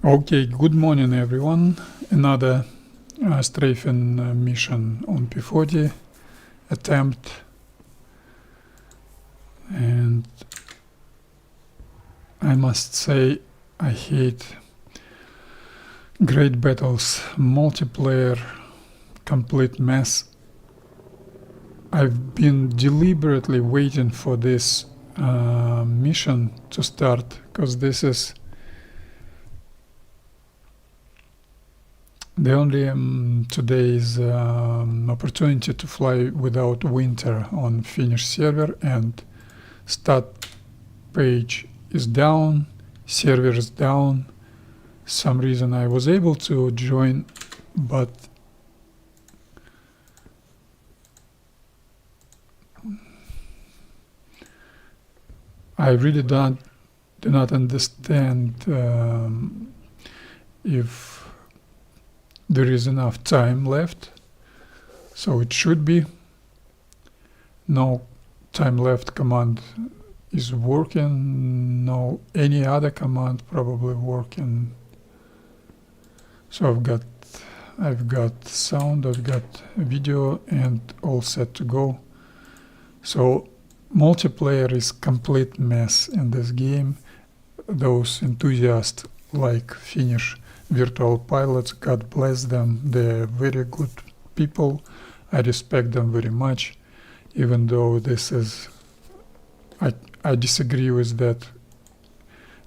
Okay, good morning everyone. Another strafing mission on P-40 attempt, and I must say I hate great battles, multiplayer, complete mess. I've been deliberately waiting for this mission to start, because this is the only today's opportunity to fly without winter on Finnish server, and stat page is down, server is down. Some reason I was able to join, but I really do not understand if there is enough time left. So it should be no time left command is working, no any other command probably working. So I've got sound, I've got video, and all set to go. So multiplayer is complete mess in this game. Those enthusiasts like Finnish virtual pilots, God bless them, they're very good people. I respect them very much, even though this is, I disagree with that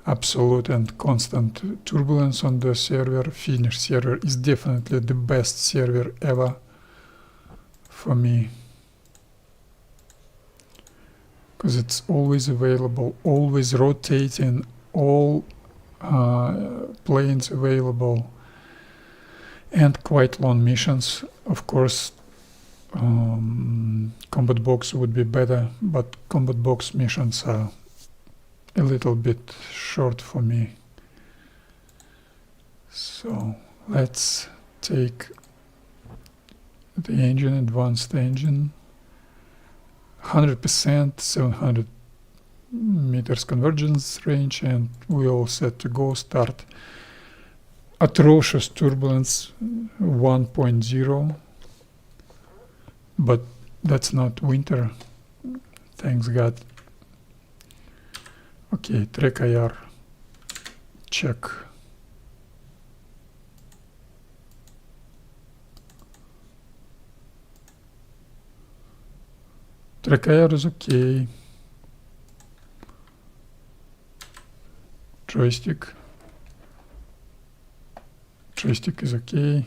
absolute and constant turbulence on the server. Finnish server is definitely the best server ever for me, because it's always available, always rotating, all planes available, and quite long missions. Of course, combat box would be better, but combat box missions are a little bit short for me. So let's take the engine, advanced engine, 100%, 700 meters convergence range, and we all set to go. Start. Atrocious turbulence 1.0, but that's not winter, thanks God. Okay, track IR, check. Track IR is okay. Joystick is okay.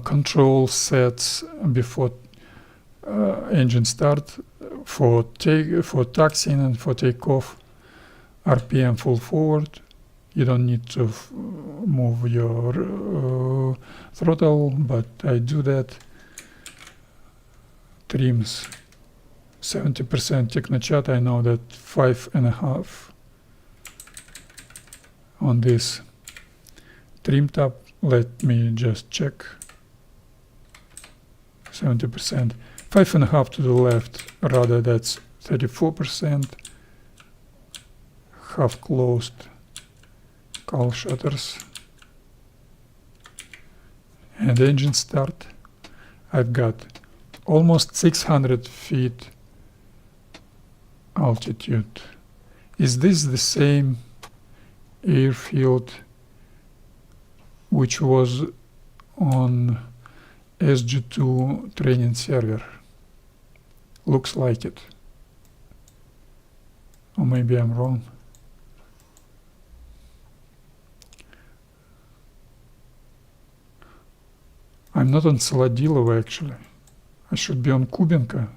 Control sets before engine start, for taxiing and for takeoff. RPM full forward. You don't need to move your throttle, but I do that. Trims 70% Technochat. I know that 5.5 on this trim tab. Let me just check. 70%, 5.5 to the left, rather that's 34%. Half closed cowl shutters, and engine start. I've got almost 600 feet altitude. Is this the same airfield which was on SG2 training server? Looks like it. Or maybe I'm wrong. I'm not on Solodilova actually. I should be on Kubinka.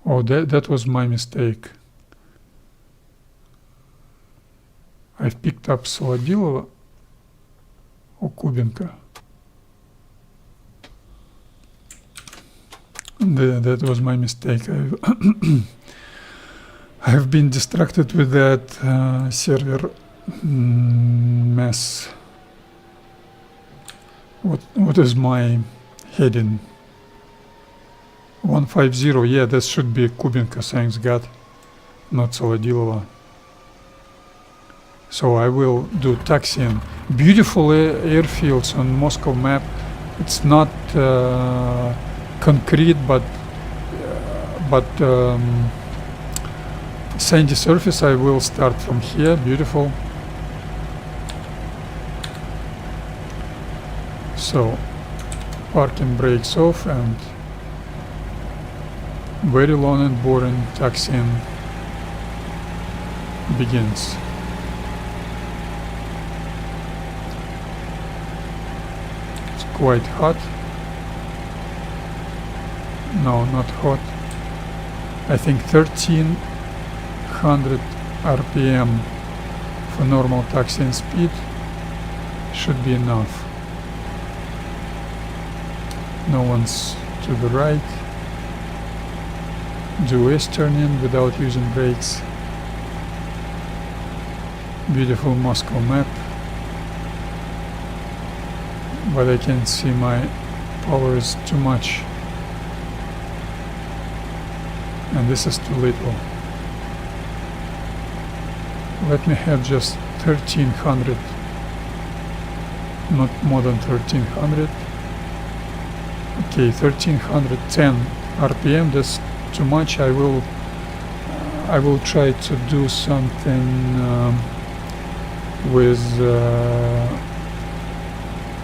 Oh, that was my mistake. I've picked up Solodilova or Kubinka. That was my mistake. I've been distracted with that server mess. What is my heading? 150, yeah, that should be Kubinka, thanks God, not Saladilova. So I will do taxiing. Beautiful airfields on Moscow map. It's not concrete, but sandy surface. I will start from here. Beautiful. So parking brakes off and very long and boring taxiing begins. It's quite hot. No, not hot. I think 1300 RPM for normal taxiing speed should be enough. No one's to the right. Do S-turning without using brakes. Beautiful Moscow map. But I can see my power is too much. And this is too little. Let me have just 1300. Not more than 1300. Okay, 1310 RPM, that's too much. I will try to do something with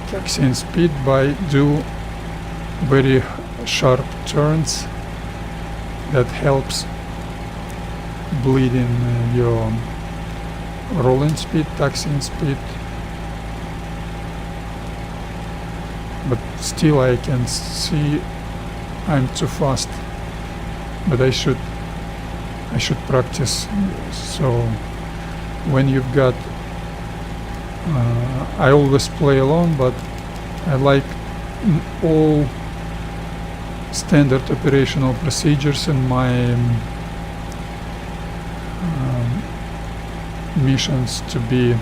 taxiing speed by do very sharp turns. That helps bleeding your rolling speed, taxiing speed. But still I can see I'm too fast. But I should practice. So when you've got I always play alone, but I like all standard operational procedures in my missions to be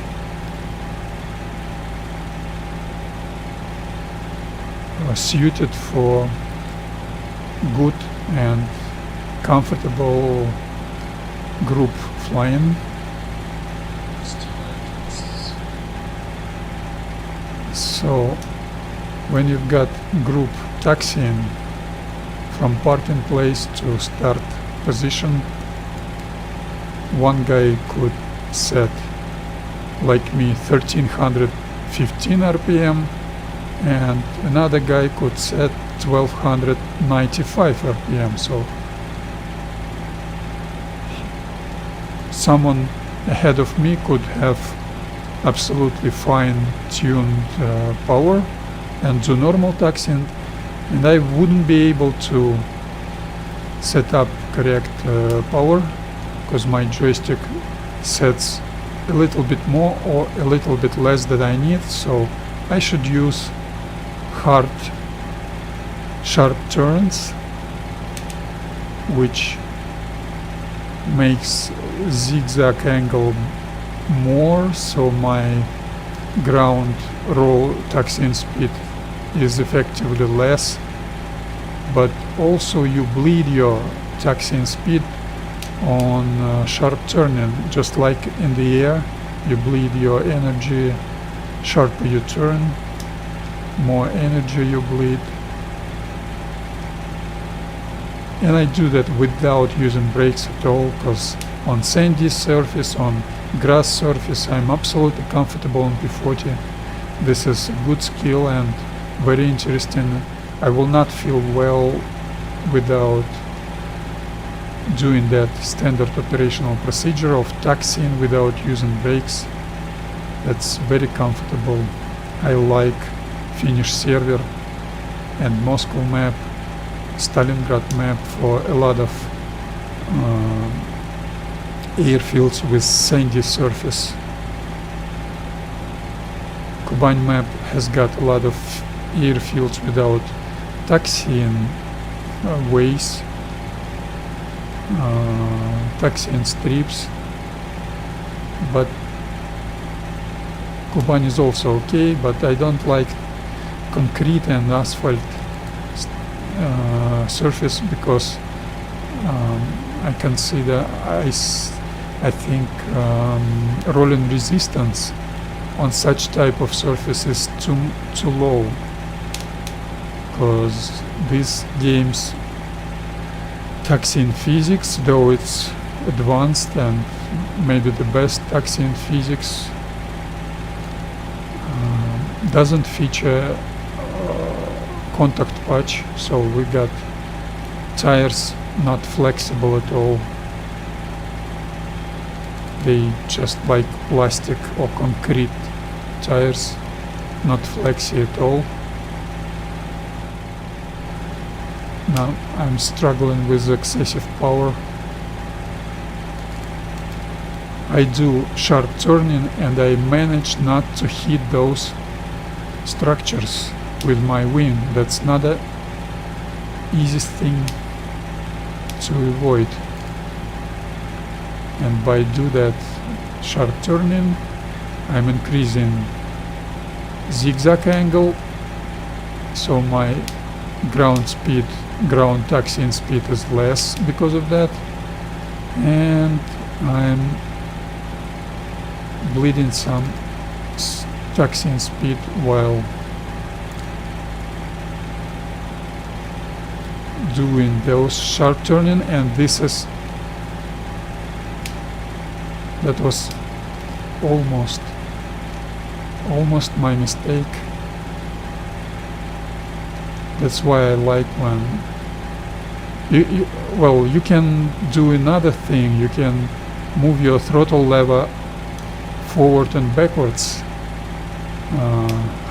suited for good and comfortable group flying. So when you've got group taxiing from parking place to start position, one guy could set, like me, 1315 RPM, and another guy could set 1295 RPM. So someone ahead of me could have absolutely fine-tuned power and do normal taxiing, and I wouldn't be able to set up correct power because my joystick sets a little bit more or a little bit less than I need. So I should use hard sharp turns, which makes zigzag angle more, so my ground roll taxiing speed is effectively less, but also you bleed your taxiing speed on sharp turning. Just like in the air, you bleed your energy. Sharper you turn, more energy you bleed. And I do that without using brakes at all, because on sandy surface, on grass surface, I'm absolutely comfortable on P-40. This is a good skill and very interesting. I will not feel well without doing that standard operational procedure of taxiing without using brakes. That's very comfortable. I like Finnish server and Moscow map, Stalingrad map for a lot of airfields with sandy surface. Kuban map has got a lot of airfields without taxiing ways, taxiing strips, but Kuban is also okay, but I don't like concrete and asphalt surface, because I consider, I think rolling resistance on such type of surface is too low, because these games taxi in physics, though it's advanced and maybe the best taxi in physics, doesn't feature contact patch, so we got tires not flexible at all. They just like plastic or concrete tires, not flexy at all. Now I'm struggling with excessive power. I do sharp turning and I manage not to hit those structures with my wing. That's not the easiest thing to avoid. And by do that sharp turning, I'm increasing zigzag angle, so my ground taxiing speed is less because of that, and I'm bleeding some taxiing speed while doing those sharp turning. And that was almost my mistake. That's why I like when you can do another thing. You can move your throttle lever forward and backwards,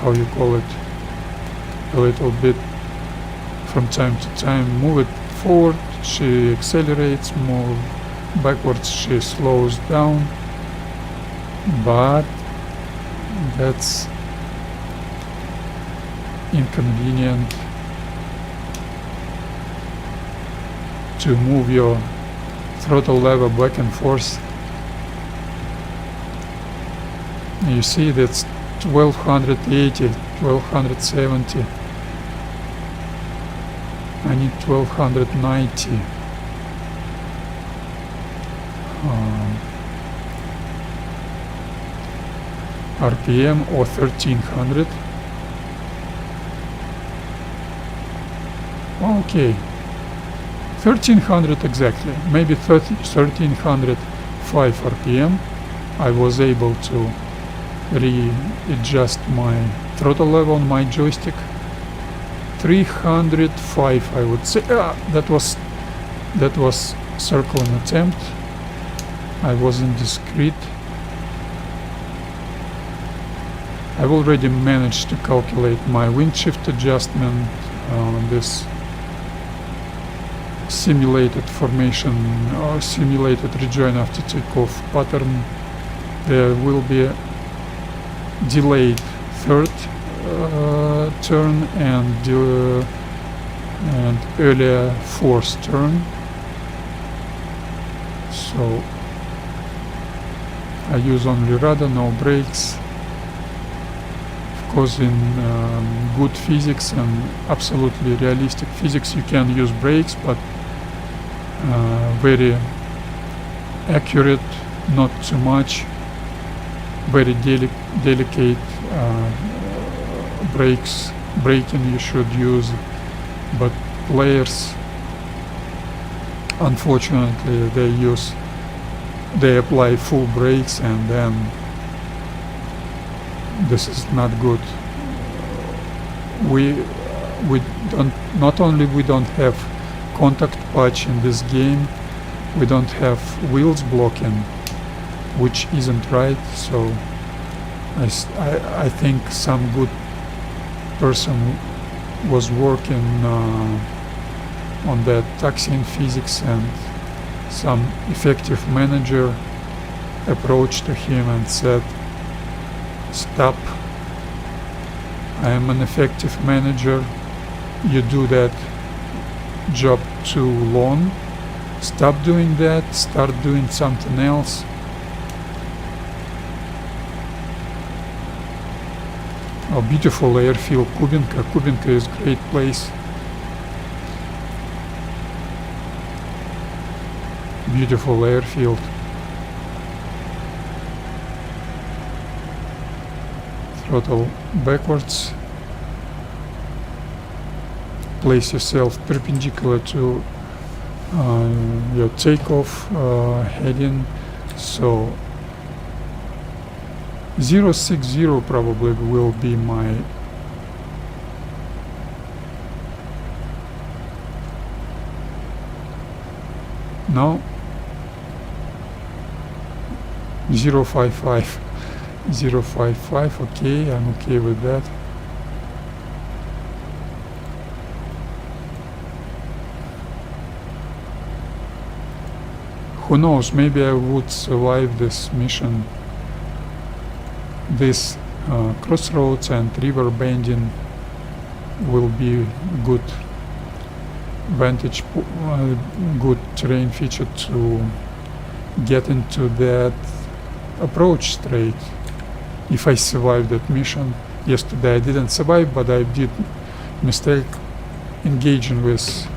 how you call it, a little bit from time to time. Move it forward, she accelerates, move backwards, she slows down, but that's inconvenient to move your throttle lever back and forth. You see, that's 1280, 1270. I need 1290. RPM or 1300. Okay, 1300 exactly, maybe 1305 RPM. I was able to readjust my throttle level on my joystick. 305 I would say. That was circling attempt. I wasn't discreet. I've already managed to calculate my wind shift adjustment on this simulated formation or simulated rejoin after takeoff pattern. There will be a delayed third turn and earlier fourth turn. So I use only rudder, no brakes. Of course, in good physics and absolutely realistic physics, you can use brakes, but very accurate, not too much. Very delicate braking you should use, but players, unfortunately, they apply full brakes, and then this is not good. We don't, not only we don't have contact patch in this game, we don't have wheels blocking, which isn't right. So I think some good person was working on that taxiing physics, and some effective manager approached to him and said, "Stop, I am an effective manager, you do that job too long, stop doing that, start doing something else." A beautiful airfield, Kubinka is a great place. beautiful airfield. Throttle backwards. Place yourself perpendicular to your takeoff heading. So 060 probably will be my no 055. 055. Okay, I'm okay with that. Who knows, maybe I would survive this mission. This crossroads and river bending will be good vantage, good terrain feature to get into that approach straight. If I survive that mission. Yesterday I didn't survive, but I did mistake engaging with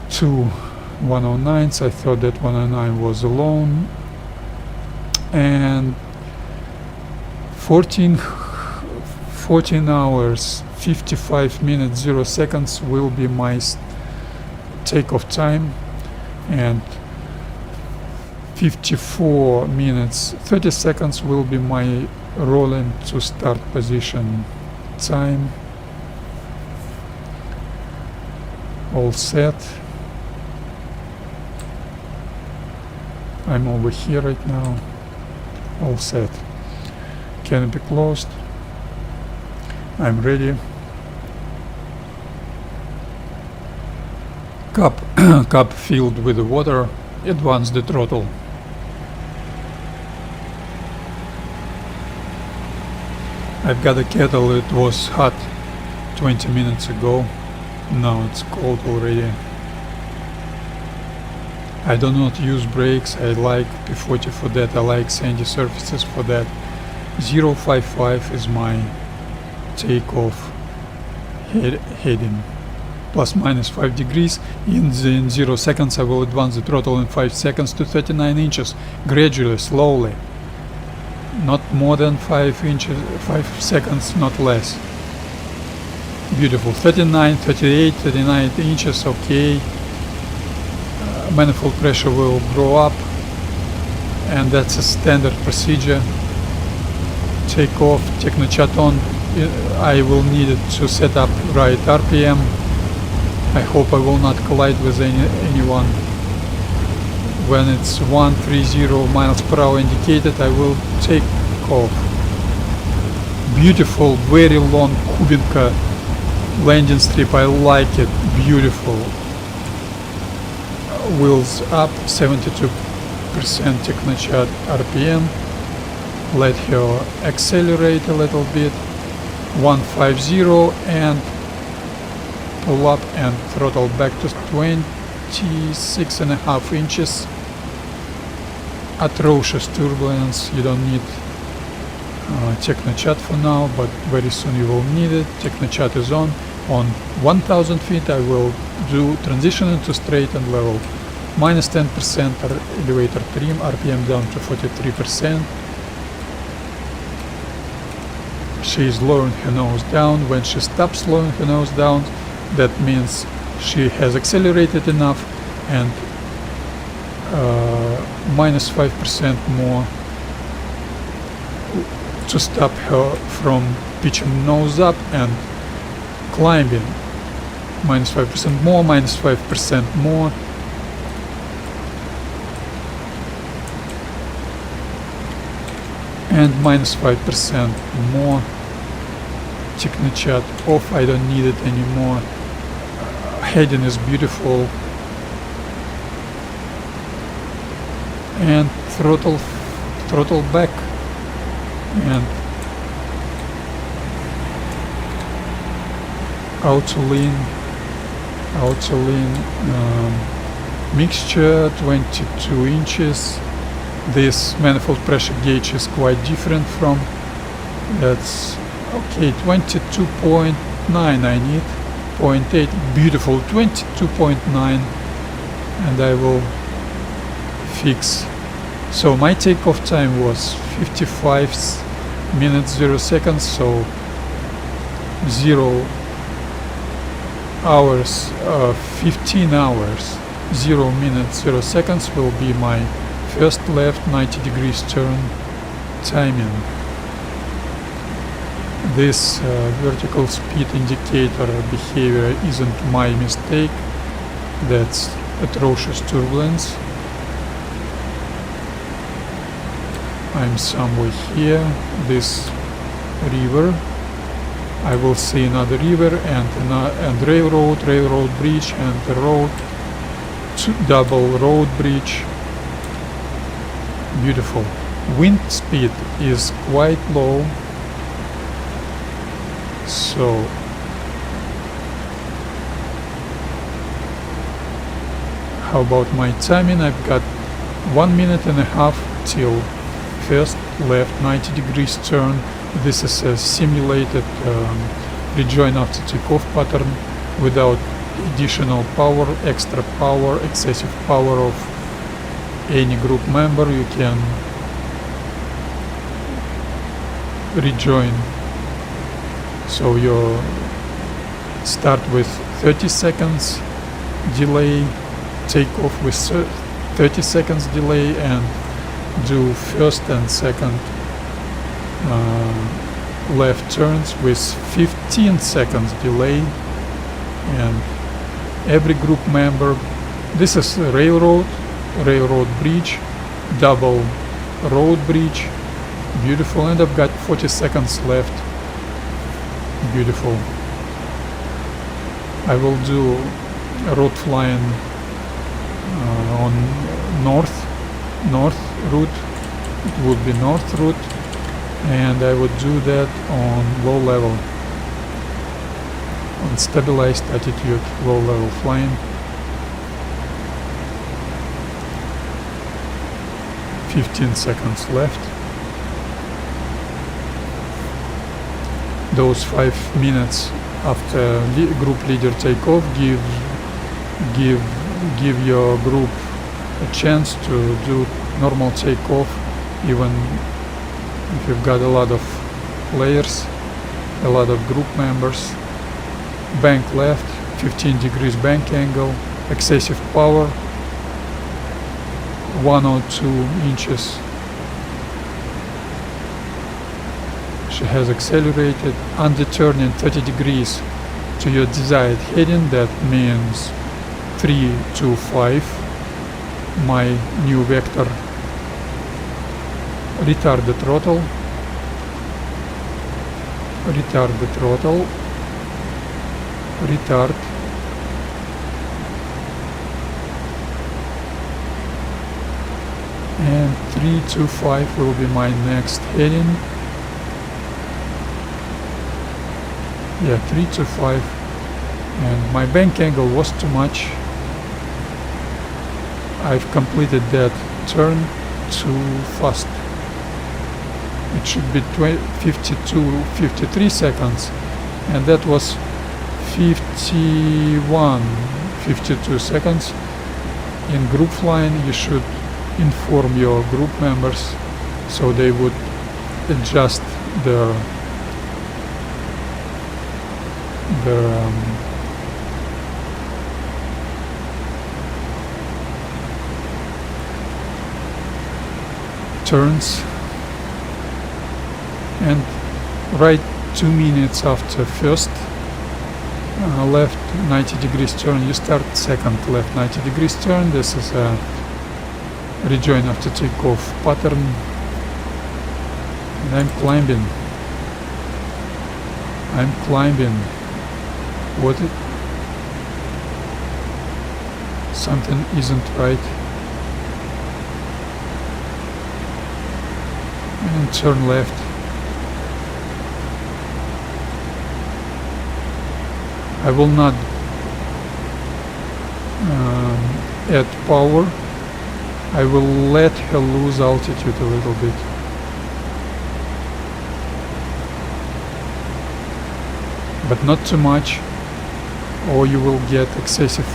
two 109s. I thought that 109 was alone, and 14 hours 55 minutes 0 seconds will be my takeoff time, and 54 minutes 30 seconds will be my rolling to start position time. All set. I'm over here right now. All set. Canopy closed. I'm ready. Cup filled with the water. Advance the throttle. I've got a kettle. It was hot 20 minutes ago. Now it's cold already. I do not use brakes. I like P-40 for that. I like sandy surfaces for that. 055 is my takeoff heading. Plus minus 5 degrees. In 0 seconds I will advance the throttle in 5 seconds to 39 inches. Gradually, slowly. Not more than 5 seconds, not less. Beautiful. 39, 38, 39 inches, okay. Manifold pressure will grow up, and that's a standard procedure. Take off, technochat on. I will need it to set up right RPM. I hope I will not collide with anyone. When it's 130 miles per hour indicated, I will take off. Beautiful, very long Kubinka landing strip. I like it. Beautiful. Wheels up, 72% technochat RPM. Let her accelerate a little bit. 150 and pull up and throttle back to 26.5 inches. Atrocious turbulence. You don't need technochat for now, but very soon you will need it. Technochat is on. On 1000 feet I will do transition into straight and level. Minus 10% elevator trim, RPM down to 43%. She is lowering her nose down. When she stops slowing her nose down, that means she has accelerated enough, and minus 5% more to stop her from pitching nose up and climbing. Minus 5% more, minus 5% more. And minus 5% more. Technochat off, I don't need it anymore. Heading is beautiful. And throttle back. And auto lean mixture, 22 inches. This manifold pressure gauge is quite different from that's okay. 22.9 I need. 0.8 beautiful. 22.9 and I will fix. So my takeoff time was 55 minutes 0 seconds, so 0 hours 15 hours 0 minutes 0 seconds will be my first left 90 degrees turn timing. This vertical speed indicator behavior isn't my mistake, that's atrocious turbulence. I'm somewhere here, this river. I will see another river and railroad bridge, and a road, double road bridge. Beautiful. Wind speed is quite low, so how about my timing? I've got 1 minute and a half till first left 90 degrees turn. This is a simulated rejoin after takeoff pattern without additional power, extra power, excessive power of any group member. You can rejoin. So you start with 30 seconds delay, take off with 30 seconds delay, and do first and second left turns with 15 seconds delay. And every group member, this is a railroad bridge, double road bridge. Beautiful. And I've got 40 seconds left. Beautiful. I will do road flying on north route. It would be north route, and I would do that on low level, on stabilized attitude, low level flying. 15 seconds left. Those 5 minutes after group leader takeoff give your group a chance to do normal takeoff, even if you've got a lot of players, a lot of group members. Bank left, 15 degrees bank angle, excessive power, 1 or 2 inches. She has accelerated, underturning 30 degrees to your desired heading. That means 325, my new vector. Retard the throttle, retard, and 325 will be my next heading. Yeah, 325, and my bank angle was too much. I've completed that turn too fast. It should be 53 seconds, and that was 52 seconds. In group flying, you should inform your group members so they would adjust their turns. And right 2 minutes after first left 90 degrees turn, you start second left 90 degrees turn. This is a rejoin after takeoff pattern, and I'm climbing. Something isn't right. And turn left. I will not add power. I will let her lose altitude a little bit. But not too much, or you will get excessive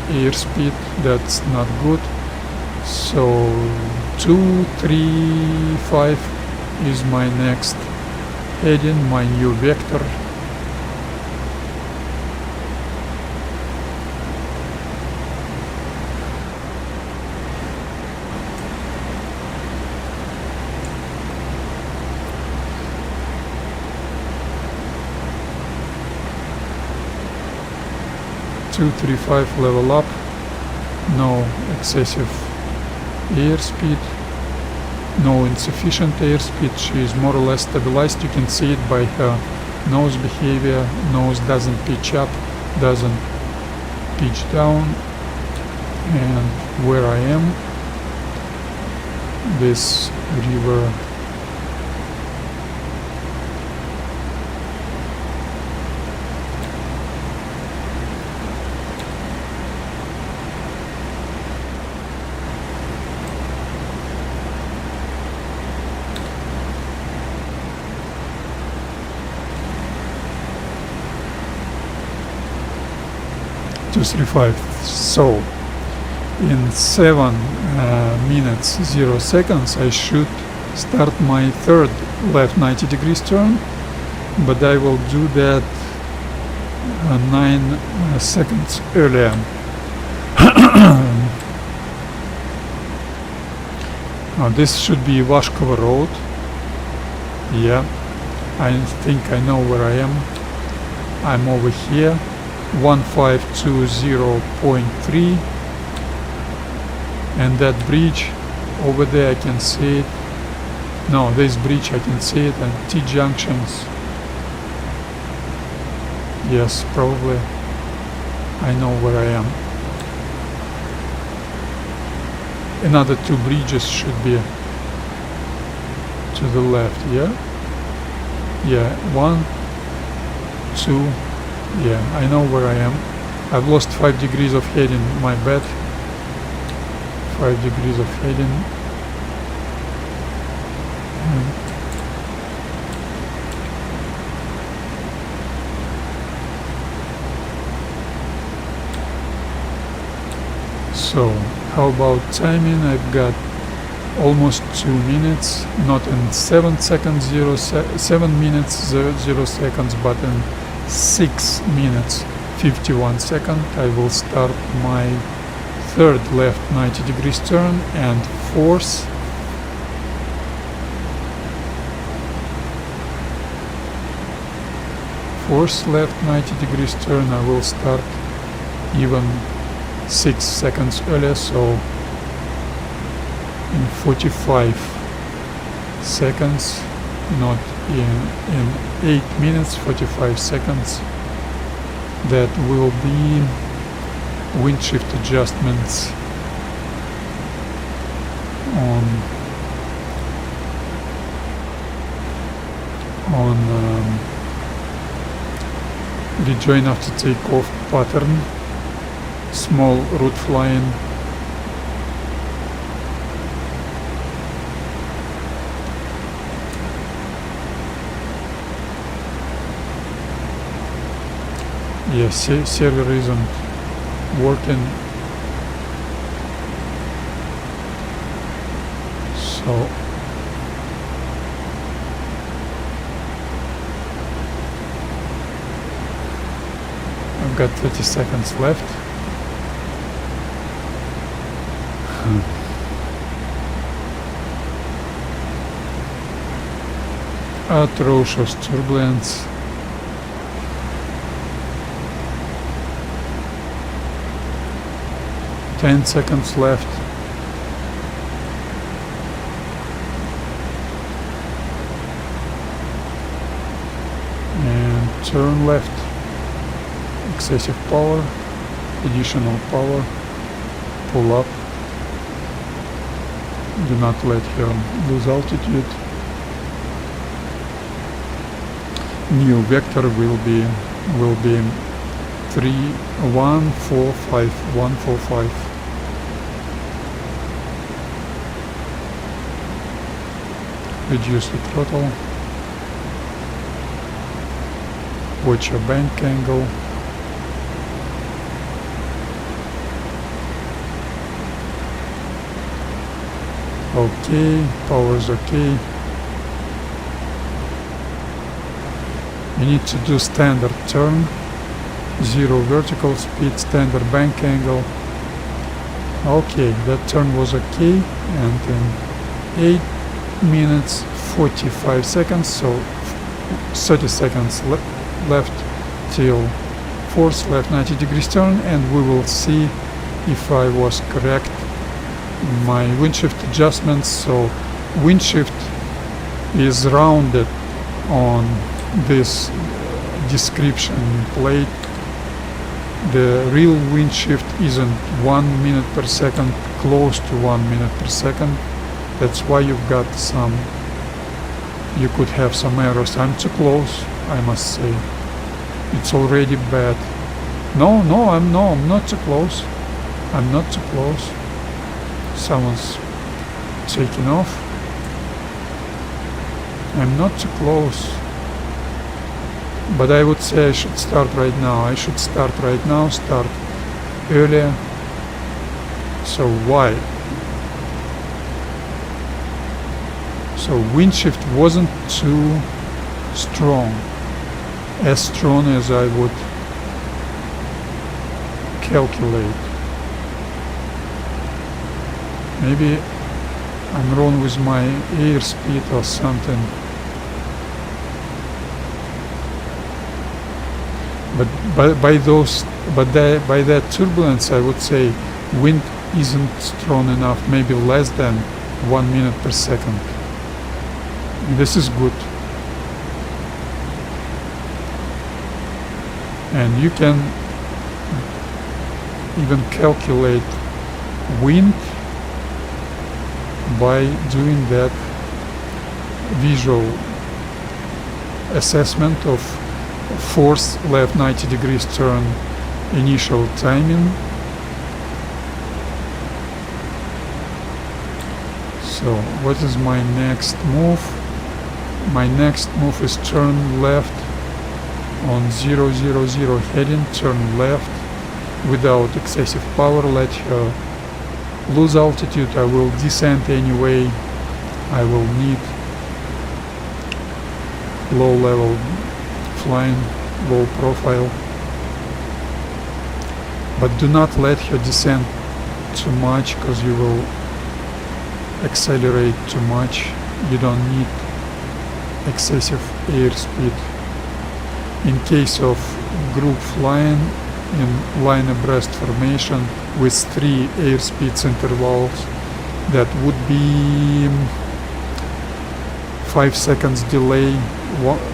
airspeed, that's not good. So 235 is my next heading, my new vector. (235) level up, no excessive airspeed, no insufficient airspeed. She is more or less stabilized. You can see it by her nose behavior. Nose doesn't pitch up, doesn't pitch down. And where I am, this river (235). So in 7 minutes 0 seconds I should start my third left 90 degrees turn, but I will do that 9 seconds earlier. Now this should be Vashkova Road. Yeah, I think I know where I am. I'm over here, 1520.3, and that bridge over there I can see it. No, this bridge I can see it, and T junctions. Yes, probably I know where I am. Another 2 bridges should be to the left. Yeah, 1, 2. Yeah, I know where I am. I've lost 5 degrees of heading, my bad. 5 degrees of heading. So, how about timing? I've got almost 2 minutes, not in 7 seconds 7 minutes 0 seconds, but in 6 minutes 51 seconds. I will start my third left 90 degrees turn and fourth left 90 degrees turn. I will start even 6 seconds earlier, so in 45 seconds, not in 8 minutes 45 seconds. That will be wind shift adjustments on rejoin after takeoff pattern, small route flying. Yes, server isn't working, so I've got 30 seconds left. Atrocious turbulence. Ten seconds left. And turn left. Excessive power, additional power, pull up. Do not let her lose altitude. New vector will be 145. Reduce the throttle. Watch your bank angle. Okay, power is okay. You need to do standard turn, 0 vertical speed, standard bank angle. Okay, that turn was okay, and in 8 minutes 45 seconds, so 30 seconds left till force left 90 degrees turn, and we will see if I was correct in my wind shift adjustments. So wind shift is rounded on this description plate. The real wind shift isn't 1 minute per second, close to 1 minute per second. That's why you've got some, you could have some errors. I'm too close, I must say. It's already bad. No, I'm not too close. I'm not too close. Someone's taking off. I'm not too close. But I would say I should start right now. I should start right now, start earlier. So why? So wind shift wasn't too strong. As strong as I would calculate. Maybe I'm wrong with my airspeed or something. But by that turbulence, I would say wind isn't strong enough. Maybe less than 1 minute per second. This is good. And you can even calculate wind by doing that visual assessment of force left 90 degrees turn initial timing. So what is my next move? My next move is turn left on 000 heading, turn left without excessive power, let her lose altitude. I will descend anyway. I will need low level flying, low profile. But do not let her descend too much, because you will accelerate too much. You don't need excessive airspeed. In case of group flying in line abreast formation with 3 airspeeds intervals, that would be 5 seconds delay,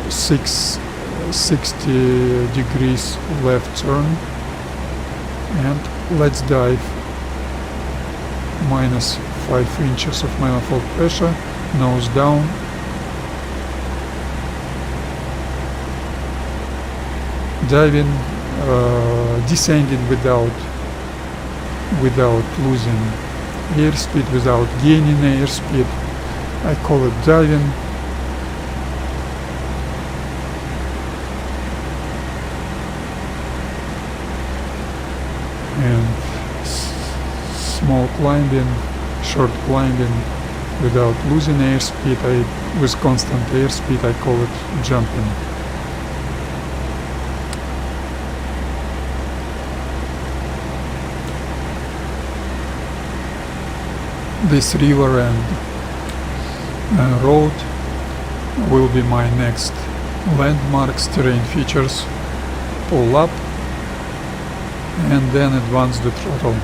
60 degrees left turn, and let's dive. Minus 5 inches of manifold pressure, nose down. Diving, descending without losing airspeed, without gaining airspeed. I call it diving. And small climbing, short climbing without losing airspeed. With constant airspeed, I call it jumping. This river and road will be my next landmarks, terrain features. Pull up and then advance the throttle.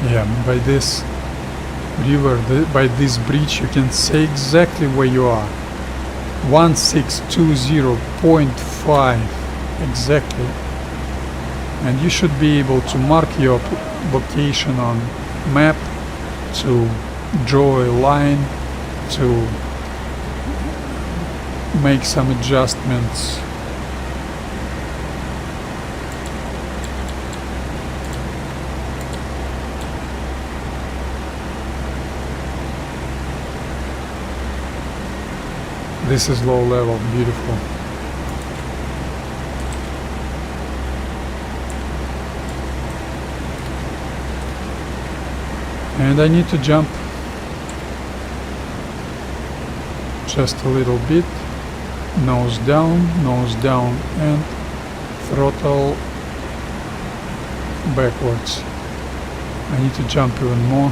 Yeah, by this river, by this bridge, you can say exactly where you are. 1620.5 exactly. And you should be able to mark your location on map, to draw a line, to make some adjustments. This is low level, beautiful. And I need to jump just a little bit, nose down, and throttle backwards. I need to jump even more.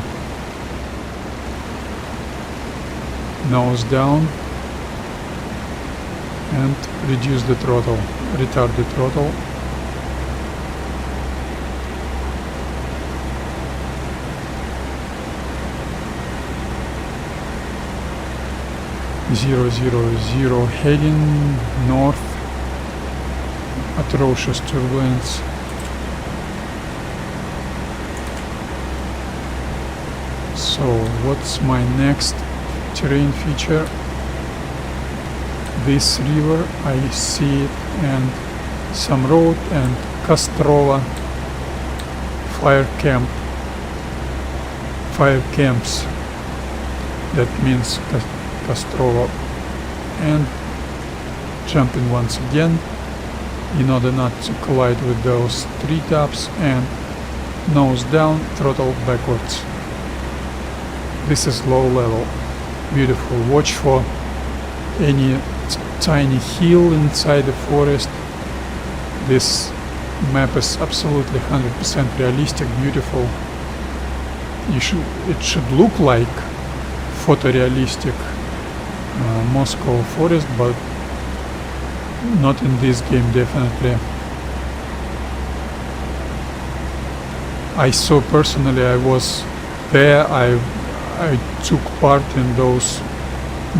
Nose down and reduce the throttle, retard the throttle. Zero, zero, zero, heading north, atrocious turbulence. So what's my next terrain feature? This river, I see it, and some road and Kostrova fire camps. That means Kostrova. And jumping once again in order not to collide with those treetops, and nose down, throttle backwards. This is low level, beautiful. Watch for any tiny hill inside the forest. This map is absolutely 100% realistic, beautiful. It should look like photorealistic Moscow forest, but not in this game, definitely. I saw personally, I was there, I took part in those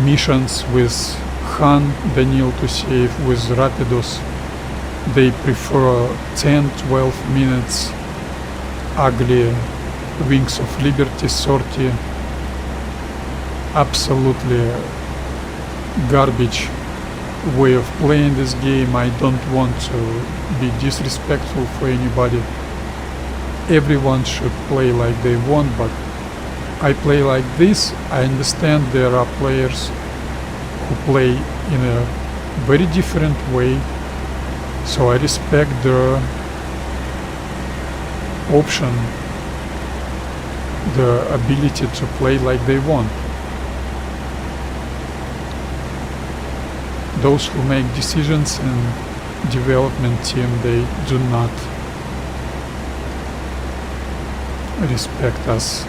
missions with Han, Daniil to save, with Rapidos. They prefer 10-12 minutes ugly Wings of Liberty sortie. Absolutely garbage way of playing this game. I don't want to be disrespectful for anybody. Everyone should play like they want, but I play like this. I understand there are players who play in a very different way, so I respect their option, their ability to play like they want. Those who make decisions in development team, they do not respect us.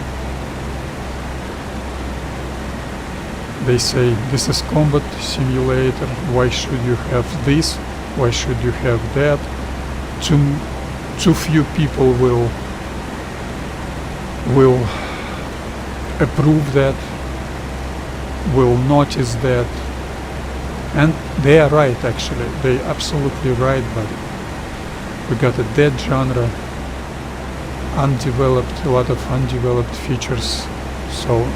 They say, this is combat simulator, why should you have this, why should you have that? Too few people will approve that, will notice that. And they are right, actually, they absolutely right, but we got a dead genre, undeveloped, a lot of undeveloped features. So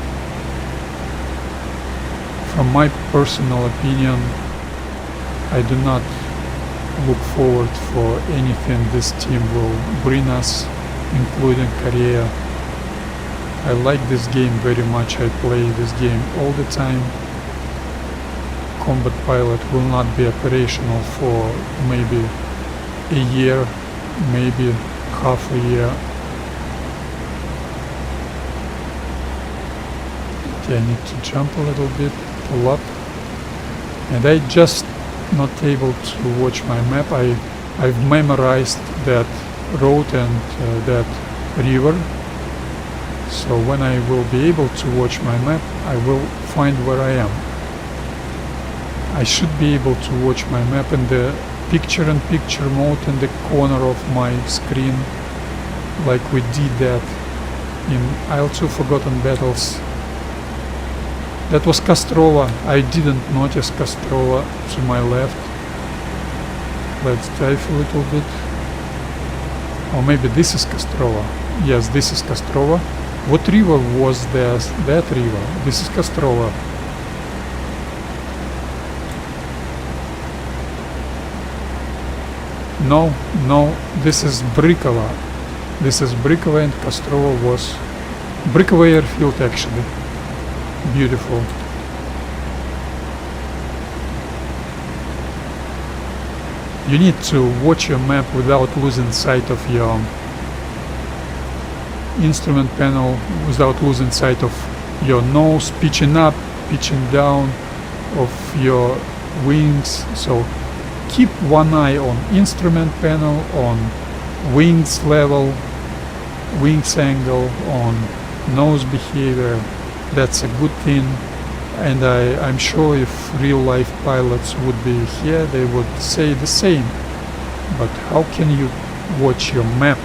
from my personal opinion, I do not look forward for anything this team will bring us, including Korea. I like this game very much, I play this game all the time. Combat pilot will not be operational for maybe a year, maybe half a year. Okay, I need to jump a little bit, pull up, and I just not able to watch my map. I've memorized that road and that river, so when I will be able to watch my map, I will find where I am. I should be able to watch my map in the picture-in-picture mode in the corner of my screen, like we did that in Il2 Forgotten Battles. That was Kostrova. I didn't notice Kostrova to my left. Let's dive a little bit. Or maybe this is Kostrova. Yes, this is Kostrova. What river was there? That river. This is Kostrova. No, no, this is Brikova. This is Brikova, and Kostrova was Brikova airfield actually. Beautiful. You need to watch your map without losing sight of your instrument panel, without losing sight of your nose, pitching up, pitching down of your wings. So keep one eye on instrument panel, on wings level, wings angle, on nose behavior. That's a good thing. And I'm sure if real-life pilots would be here, they would say the same. But how can you watch your map?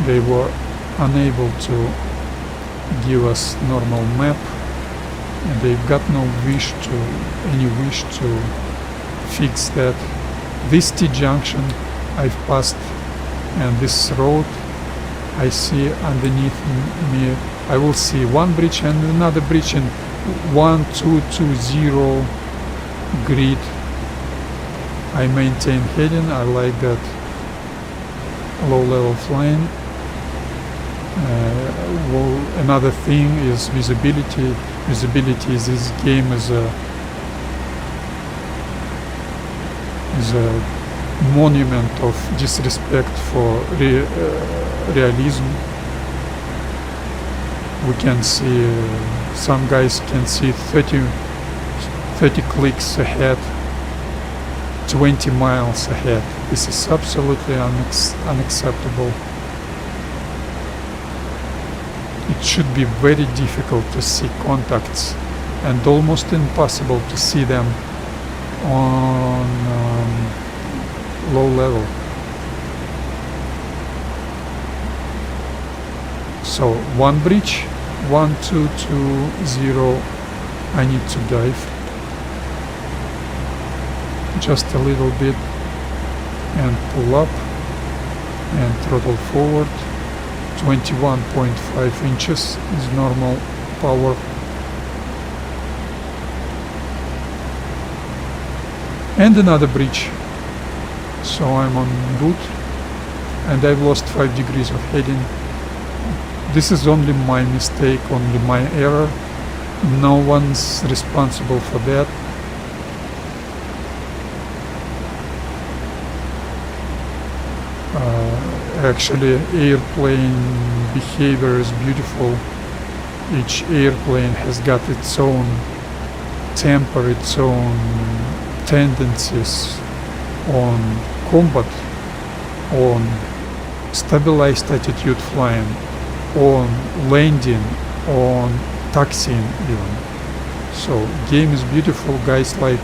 They were unable to give us normal map, and they've got no any wish to fix that. This T-junction I've passed, and this road I see underneath me. I will see one bridge and another bridge in 1220 grid. I maintain heading. I like that low level flying. Well, another thing is visibility. Visibility is this game is a monument of disrespect for realism. We can see, some guys can see 30 clicks ahead, 20 miles ahead. This is absolutely unacceptable. It should be very difficult to see contacts and almost impossible to see them on low level. So one bridge, 1220, I need to dive just a little bit and pull up and throttle forward. 21.5 inches is normal power. And another bridge. So I'm on route and I've lost 5 degrees of heading. This is only my mistake, only my error. No one's responsible for that. Actually, airplane behavior is beautiful. Each airplane has got its own temper, its own tendencies on combat, on stabilized attitude flying, on landing, on taxiing even. So game is beautiful. Guys like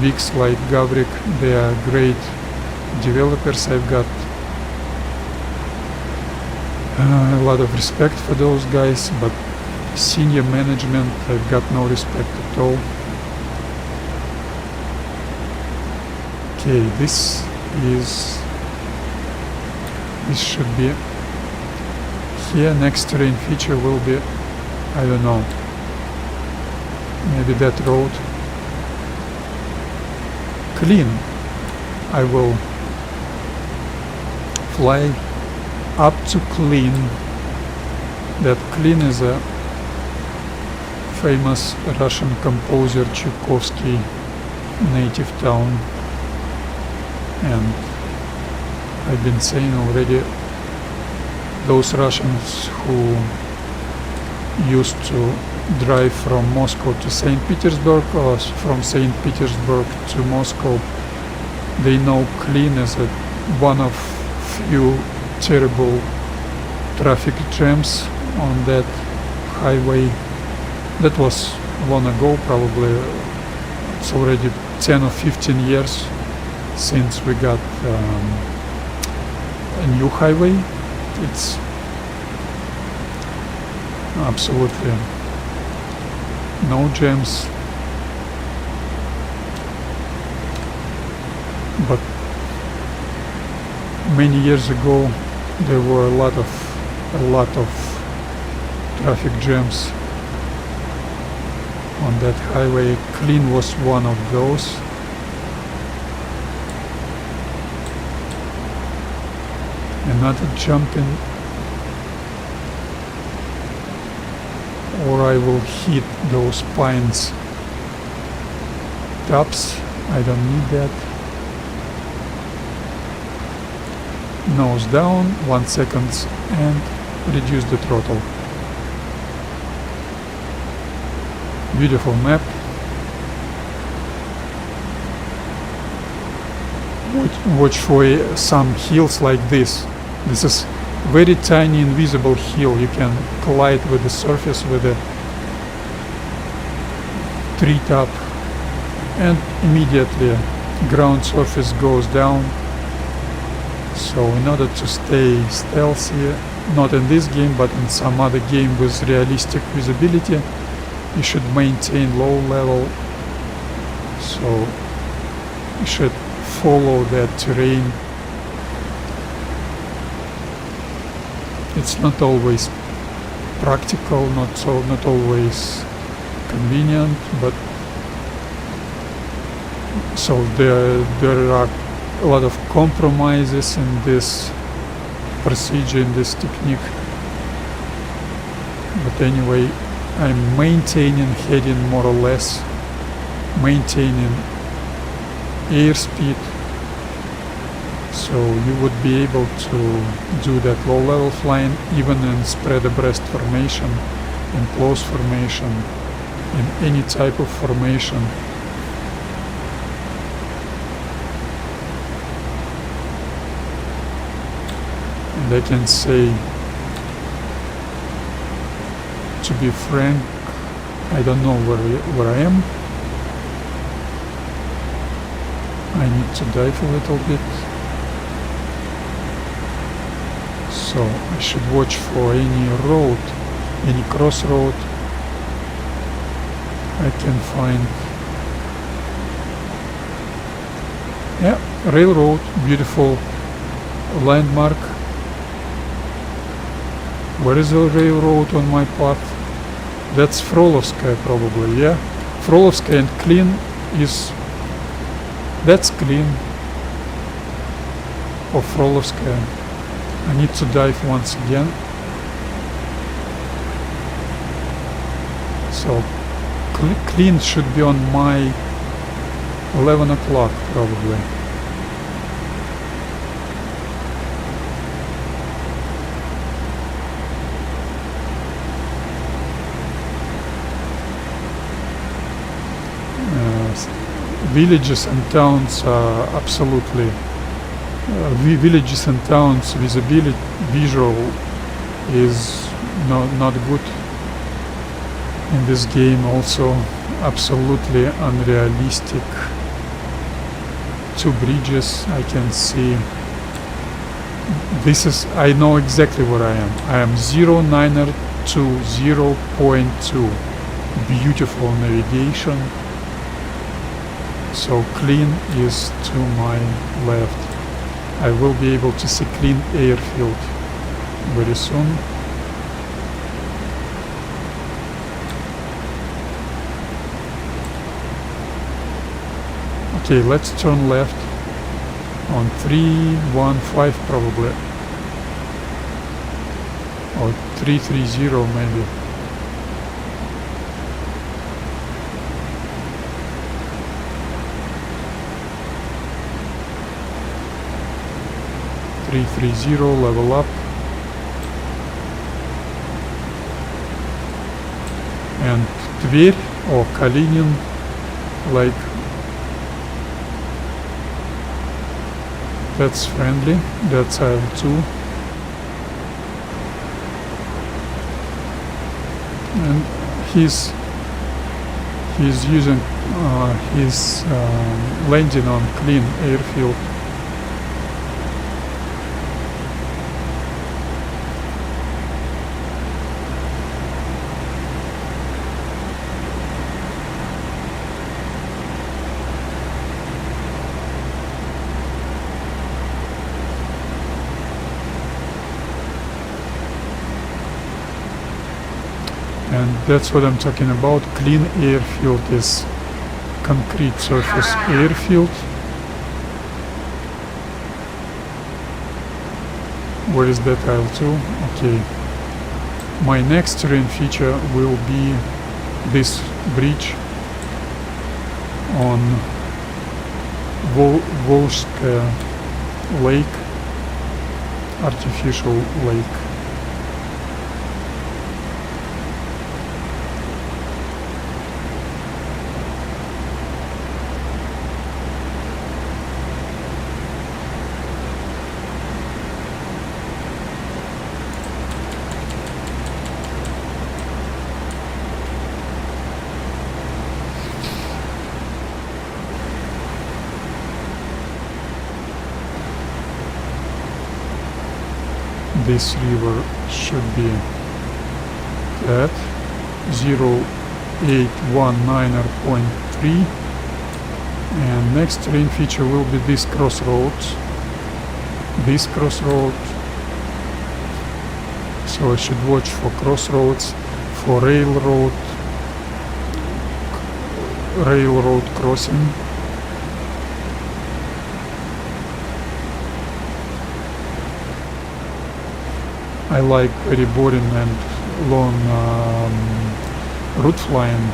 Vix, like Gavrik, they are great developers. I've got a lot of respect for those guys, but senior management, I've got no respect at all. Okay, this should be here. Next terrain feature will be, I don't know, maybe that road. Clean. I will fly up to Clean. That Clean is a famous Russian composer Tchaikovsky native town, and I've been saying already, those Russians who used to drive from Moscow to St. Petersburg or from St. Petersburg to Moscow, they know Clean as one of few terrible traffic jams on that highway. That was long ago, probably it's already 10 or 15 years since we got a new highway. It's absolutely no jams, but many years ago there were a lot of traffic jams on that highway. Clean was one of those. Another jumping, or I will hit those pines tops. I don't need that. Nose down, 1 second, and reduce the throttle. Beautiful map. Watch for some hills like this. This is very tiny invisible hill. You can collide with the surface with a tree top, and immediately ground surface goes down. So in order to stay stealthy, not in this game but in some other game with realistic visibility, you should maintain low level, so you should follow that terrain. It's not always practical, not always convenient, but so there are a lot of compromises in this procedure, in this technique. But anyway, I'm maintaining heading more or less, maintaining airspeed, so you would be able to do that low level flying even in spread abreast formation, in close formation, in any type of formation. And I can say, to be frank, I don't know where I am. I need to dive a little bit. So I should watch for any road, any crossroad I can find. Yeah, railroad, beautiful landmark. Where is the railroad on my path? That's Frolovskaya probably, yeah. Frolovskaya and Clean is... That's Clean of Frolovskaya. I need to dive once again. So Clean should be on my 11 o'clock probably. Villages and towns are absolutely villages and towns visibility visual is not good in this game. Also absolutely unrealistic. 2 bridges I can see. This is, I know exactly where I am. I am 09er to 0.2. Beautiful navigation. So Clean is to my left. I will be able to see Clean airfield very soon. Okay, let's turn left on 315 probably, or 330 maybe. Level up, and Tver or Kalinin, like that's friendly, that's Il2, and he's using his landing on Clean airfield. And that's what I'm talking about. Clean airfield is concrete surface airfield. Where is that Ил2? Okay. My next terrain feature will be this bridge on Volskaya lake, artificial lake. This river should be at 0819.3, and next terrain feature will be this crossroads. So I should watch for crossroads, for railroad crossing. I like very boring and long route flying.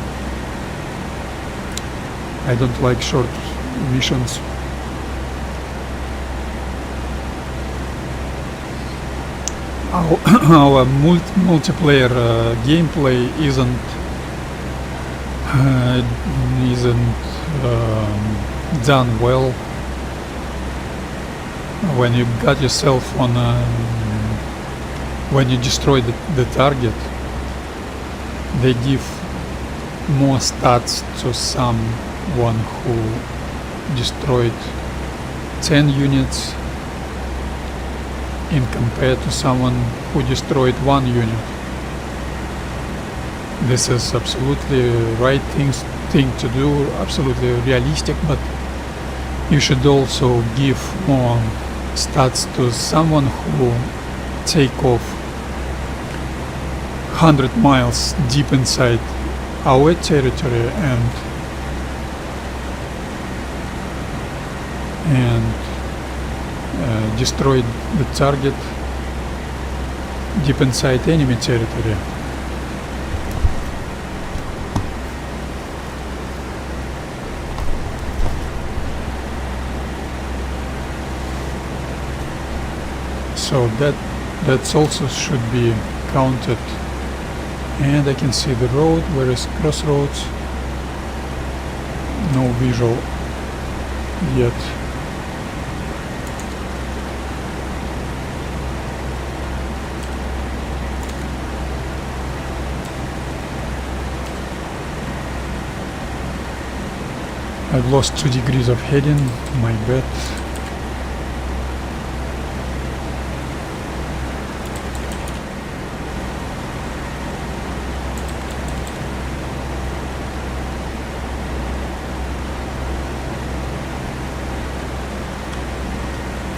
I don't like short missions. Our multiplayer gameplay isn't done well. When you got yourself on when you destroy the target, they give more stats to someone who destroyed 10 units in compared to someone who destroyed 1 unit. This is absolutely right thing to do, absolutely realistic, but you should also give more stats to someone who take off 100 miles deep inside our territory and destroyed the target deep inside enemy territory. So that also should be counted. And I can see the road. Where is crossroads? No visual yet. I've lost 2 degrees of heading, my bad.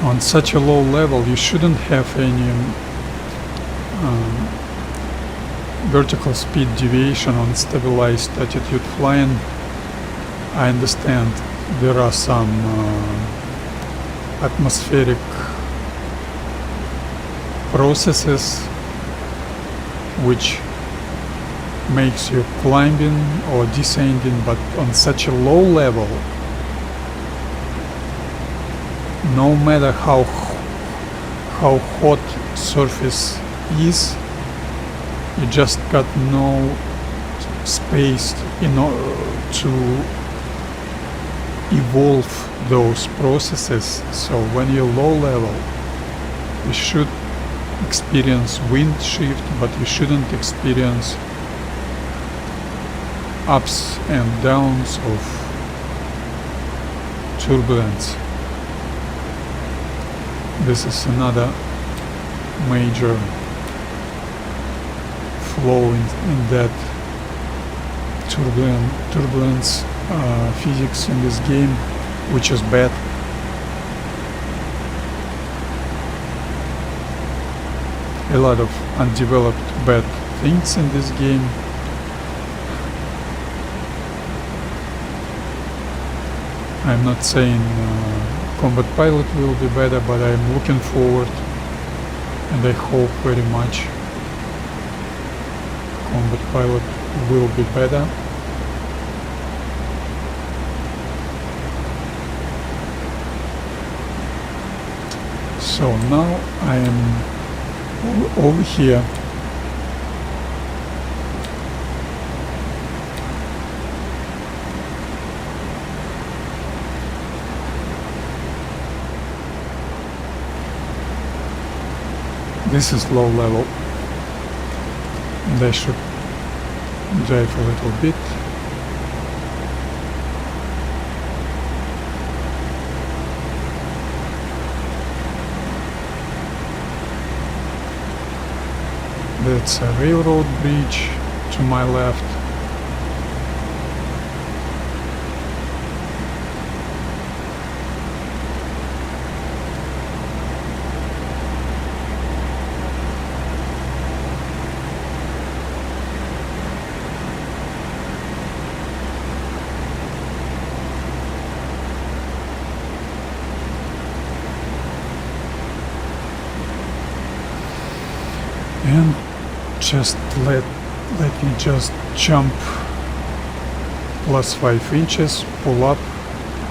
On such a low level you shouldn't have any vertical speed deviation on stabilized attitude flying. I understand there are some atmospheric processes which makes you climbing or descending, but on such a low level, no matter how hot surface is, you just got no space to evolve those processes. So when you're low level, you should experience wind shift, but you shouldn't experience ups and downs of turbulence. This is another major flaw in that turbulence physics in this game, which is bad. A lot of undeveloped bad things in this game. I'm not saying combat pilot will be better, but I'm looking forward, and I hope very much combat pilot will be better. So now I am over here. This is low level, and I should drive a little bit. That's a railroad bridge to my left. And just let me just jump plus 5 inches, pull up.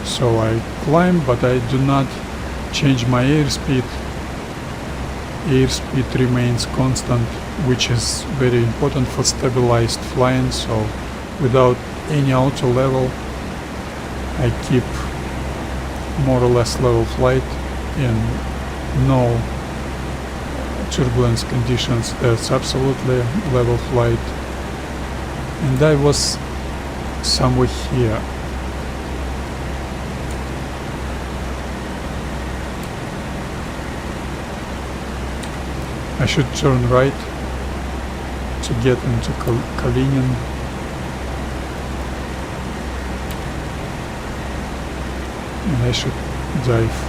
So I climb, but I do not change my airspeed. Airspeed remains constant, which is very important for stabilized flying. So without any auto level, I keep more or less level flight in no turbulence conditions. That's absolutely level flight. And I was somewhere here. I should turn right to get into Kalinin. And I should dive.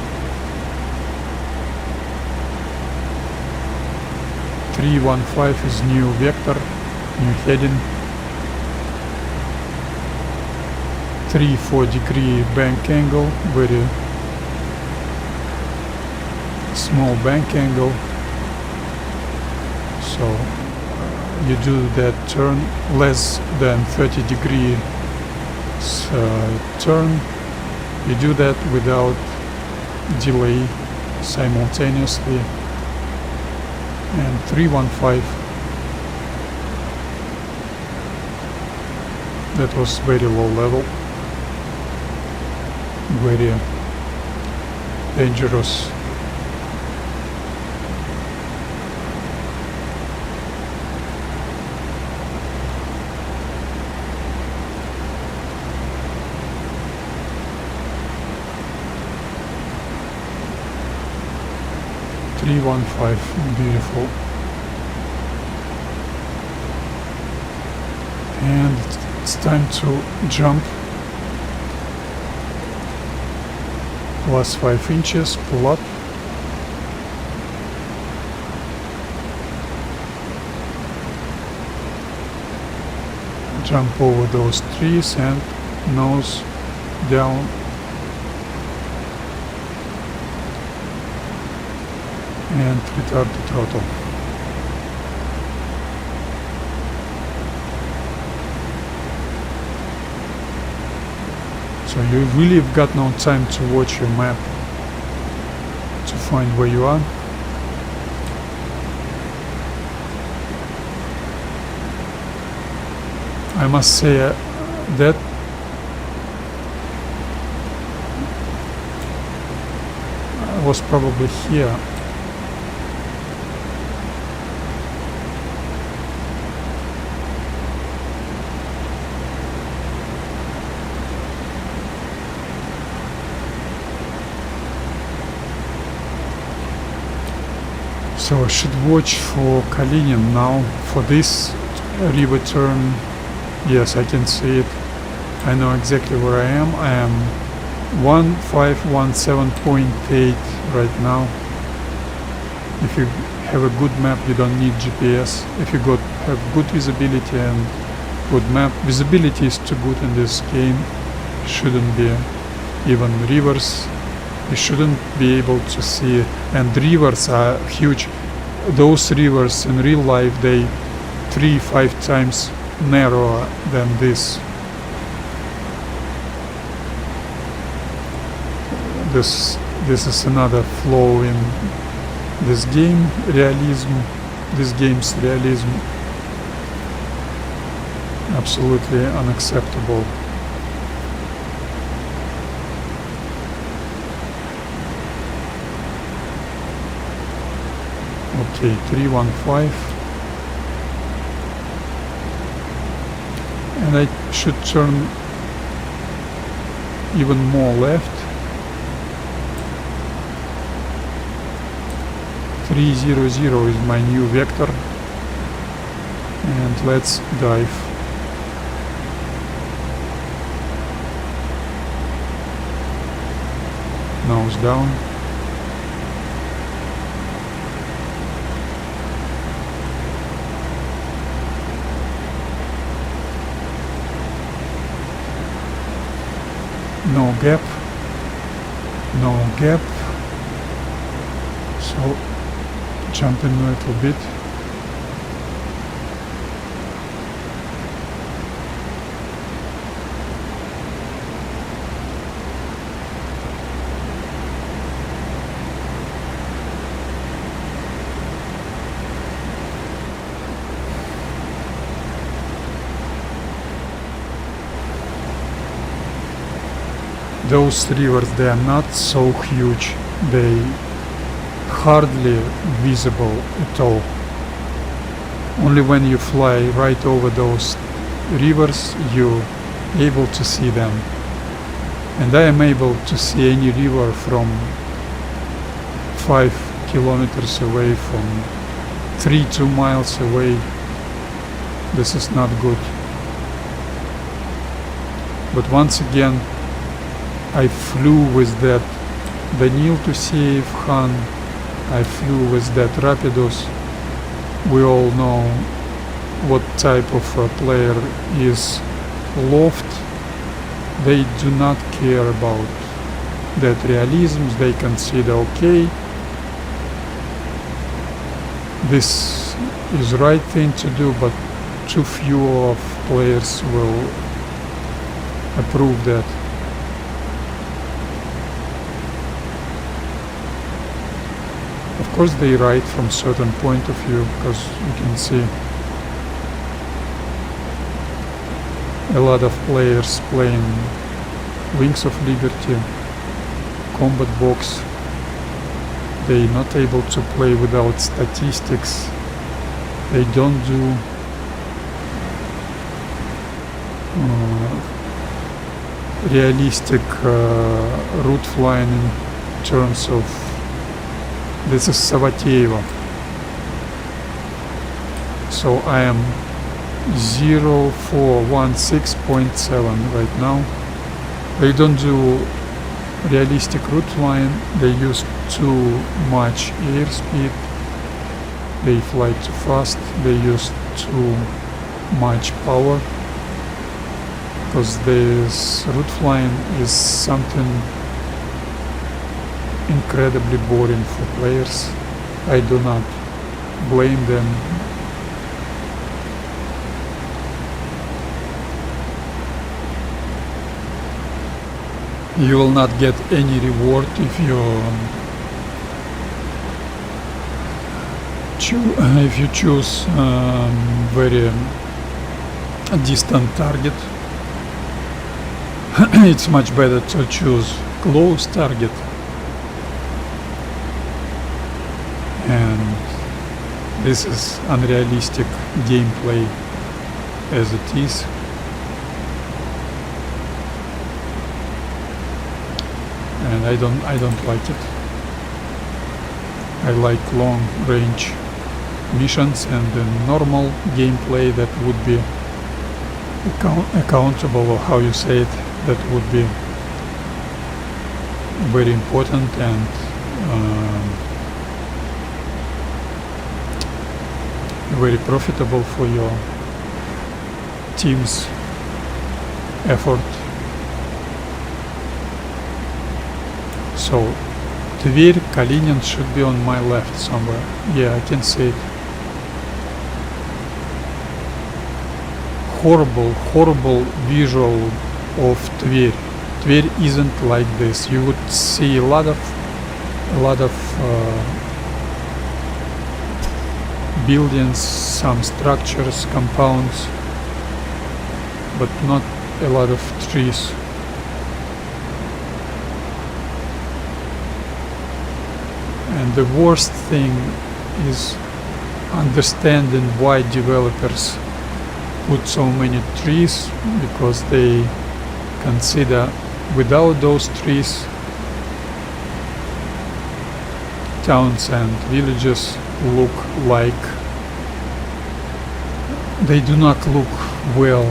315 is new vector, new heading. 3-4 degree bank angle, very small bank angle. So you do that turn less than 30 degree turn. You do that without delay simultaneously. And 315, that was very low level, very dangerous. Beautiful. And it's time to jump. Plus 5 inches, pull up. Jump over those trees and nose down. And retard the throttle. So you really have got no time to watch your map to find where you are. I must say that I was probably here. So I should watch for Kalinin now. For this river turn, yes, I can see it. I know exactly where I am. I am 1517.8 right now. If you have a good map, you don't need GPS. If you have good visibility and good map, visibility is too good in this game. Shouldn't be even rivers. You shouldn't be able to see, and rivers are huge. Those rivers in real life, they 3-5 times narrower than this. This is another flaw in this game realism. This game's realism absolutely unacceptable. Okay, 315. And I should turn even more left. 300 is my new vector. And let's dive. Nose down. No gap, no gap, so jump in a little bit. Those rivers, they are not so huge, they hardly visible at all. Only when you fly right over those rivers you're able to see them. And I am able to see any river from 5 kilometers away, from 2 miles away. This is not good. But once again, I flew with that the Il-2 Han, I flew with that Rapidos. We all know what type of a player is loft. They do not care about that realism. They consider, okay, this is right thing to do, but too few of players will approve that. Of course they write from certain point of view, because you can see a lot of players playing Wings of Liberty, Combat Box. They're not able to play without statistics. They don't do realistic route flying in terms of. This is Savateevo. So I am 0416.7 right now. They don't do realistic route flying. They use too much airspeed. They fly too fast. They use too much power. Because this route flying is something incredibly boring for players. I do not blame them. You will not get any reward if you choose very distant target. It's much better to choose close target. And this is unrealistic gameplay as it is. And I don't like it. I like long range missions, and the normal gameplay that would be accountable, or how you say it, that would be very important and very profitable for your team's effort. So Tver, Kalinin should be on my left somewhere. Yeah, I can see it. Horrible visual of Tver. Tver isn't like this. You would see a lot of buildings, some structures, compounds, but not a lot of trees. And the worst thing is understanding why developers put so many trees, because they consider without those trees towns and villages look like they do not look well.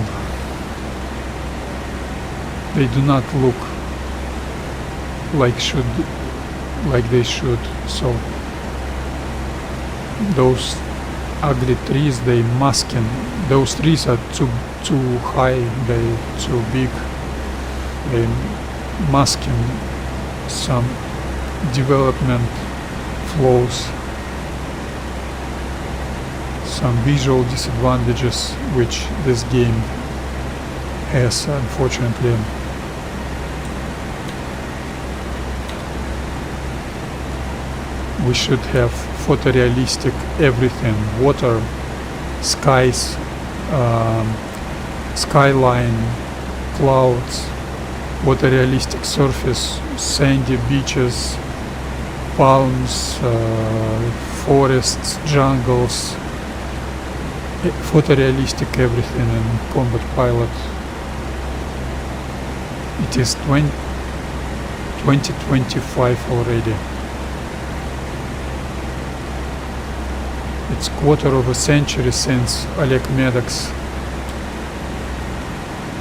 They do not look like they should. So those ugly trees, they masking. Those trees are too high. They too big. They masking some development flaws, some visual disadvantages which this game has, unfortunately. We should have photorealistic everything: water, skies, skyline, clouds, photorealistic surface, sandy beaches, palms, forests, jungles, photorealistic everything in Combat Pilot. It is 2025 already. It's quarter of a century since Oleg Medox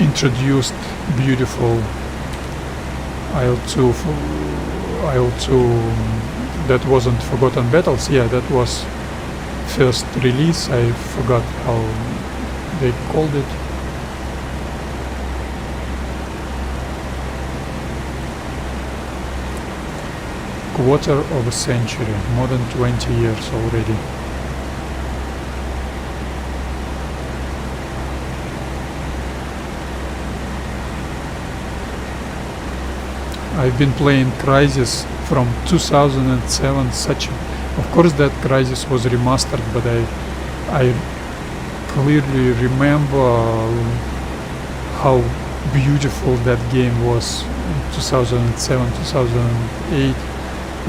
introduced beautiful Il2. That wasn't Forgotten Battles. Yeah, that was first release. I forgot how they called it. Quarter of a century, more than 20 years already. I've been playing Crysis from 2007. Of course that Crysis was remastered, but I clearly remember how beautiful that game was in 2007, 2008.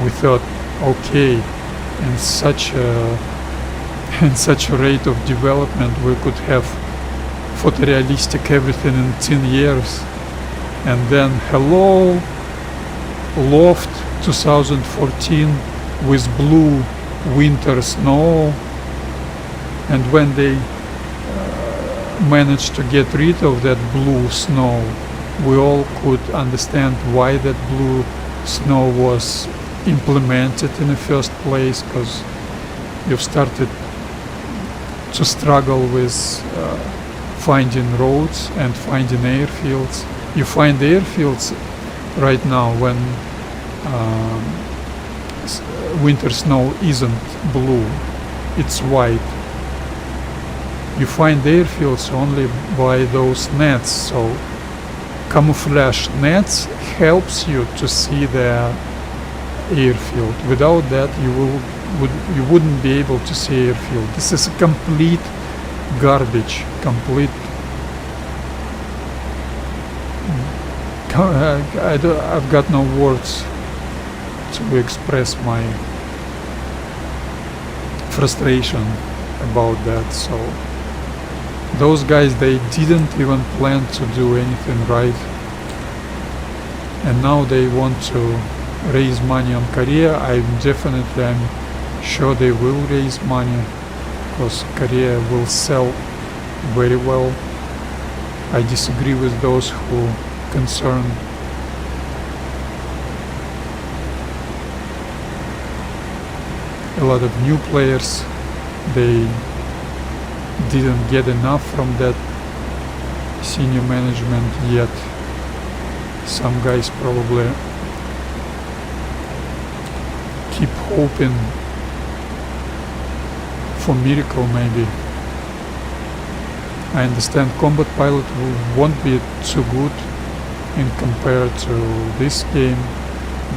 We thought, okay, in such a rate of development we could have photorealistic everything in 10 years. And then hello, Loft 2014 with blue winter snow, and when they managed to get rid of that blue snow, we all could understand why that blue snow was implemented in the first place, because you've started to struggle with finding roads and finding airfields. You find airfields right now when winter snow isn't blue, it's white. You find airfields only by those nets, so camouflage nets helps you to see the airfield. Without that you wouldn't be able to see airfield. This is a complete garbage, I've got no words to express my frustration about that. So those guys, they didn't even plan to do anything right, and now they want to raise money on Korea. I'm sure they will raise money, because Korea will sell very well. I disagree with those who concern a lot of new players. They didn't get enough from that senior management yet. Some guys probably keep hoping for miracle maybe. I understand combat pilot won't be too good in compared to this game,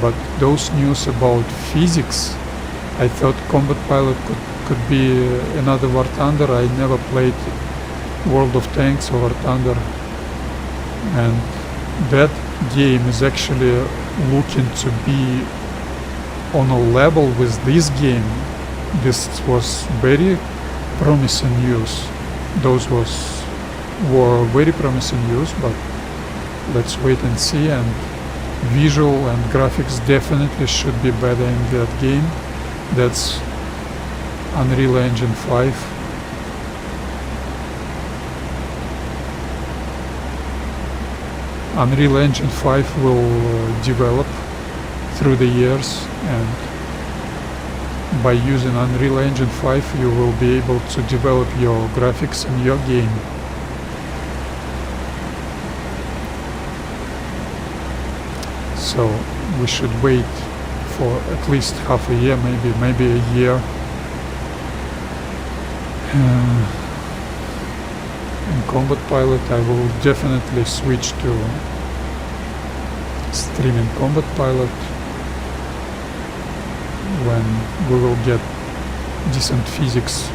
but those news about physics, I thought combat pilot could be another War Thunder. I never played World of Tanks or War Thunder, and that game is actually looking to be on a level with this game. This was very promising news. Those were very promising news, but let's wait and see. And visual and graphics definitely should be better in that game. That's Unreal Engine 5. Unreal Engine 5 will develop through the years, and by using Unreal Engine 5 you will be able to develop your graphics in your game. So we should wait for at least half a year, maybe a year. In Combat Pilot I will definitely switch to streaming Combat Pilot when we will get decent physics.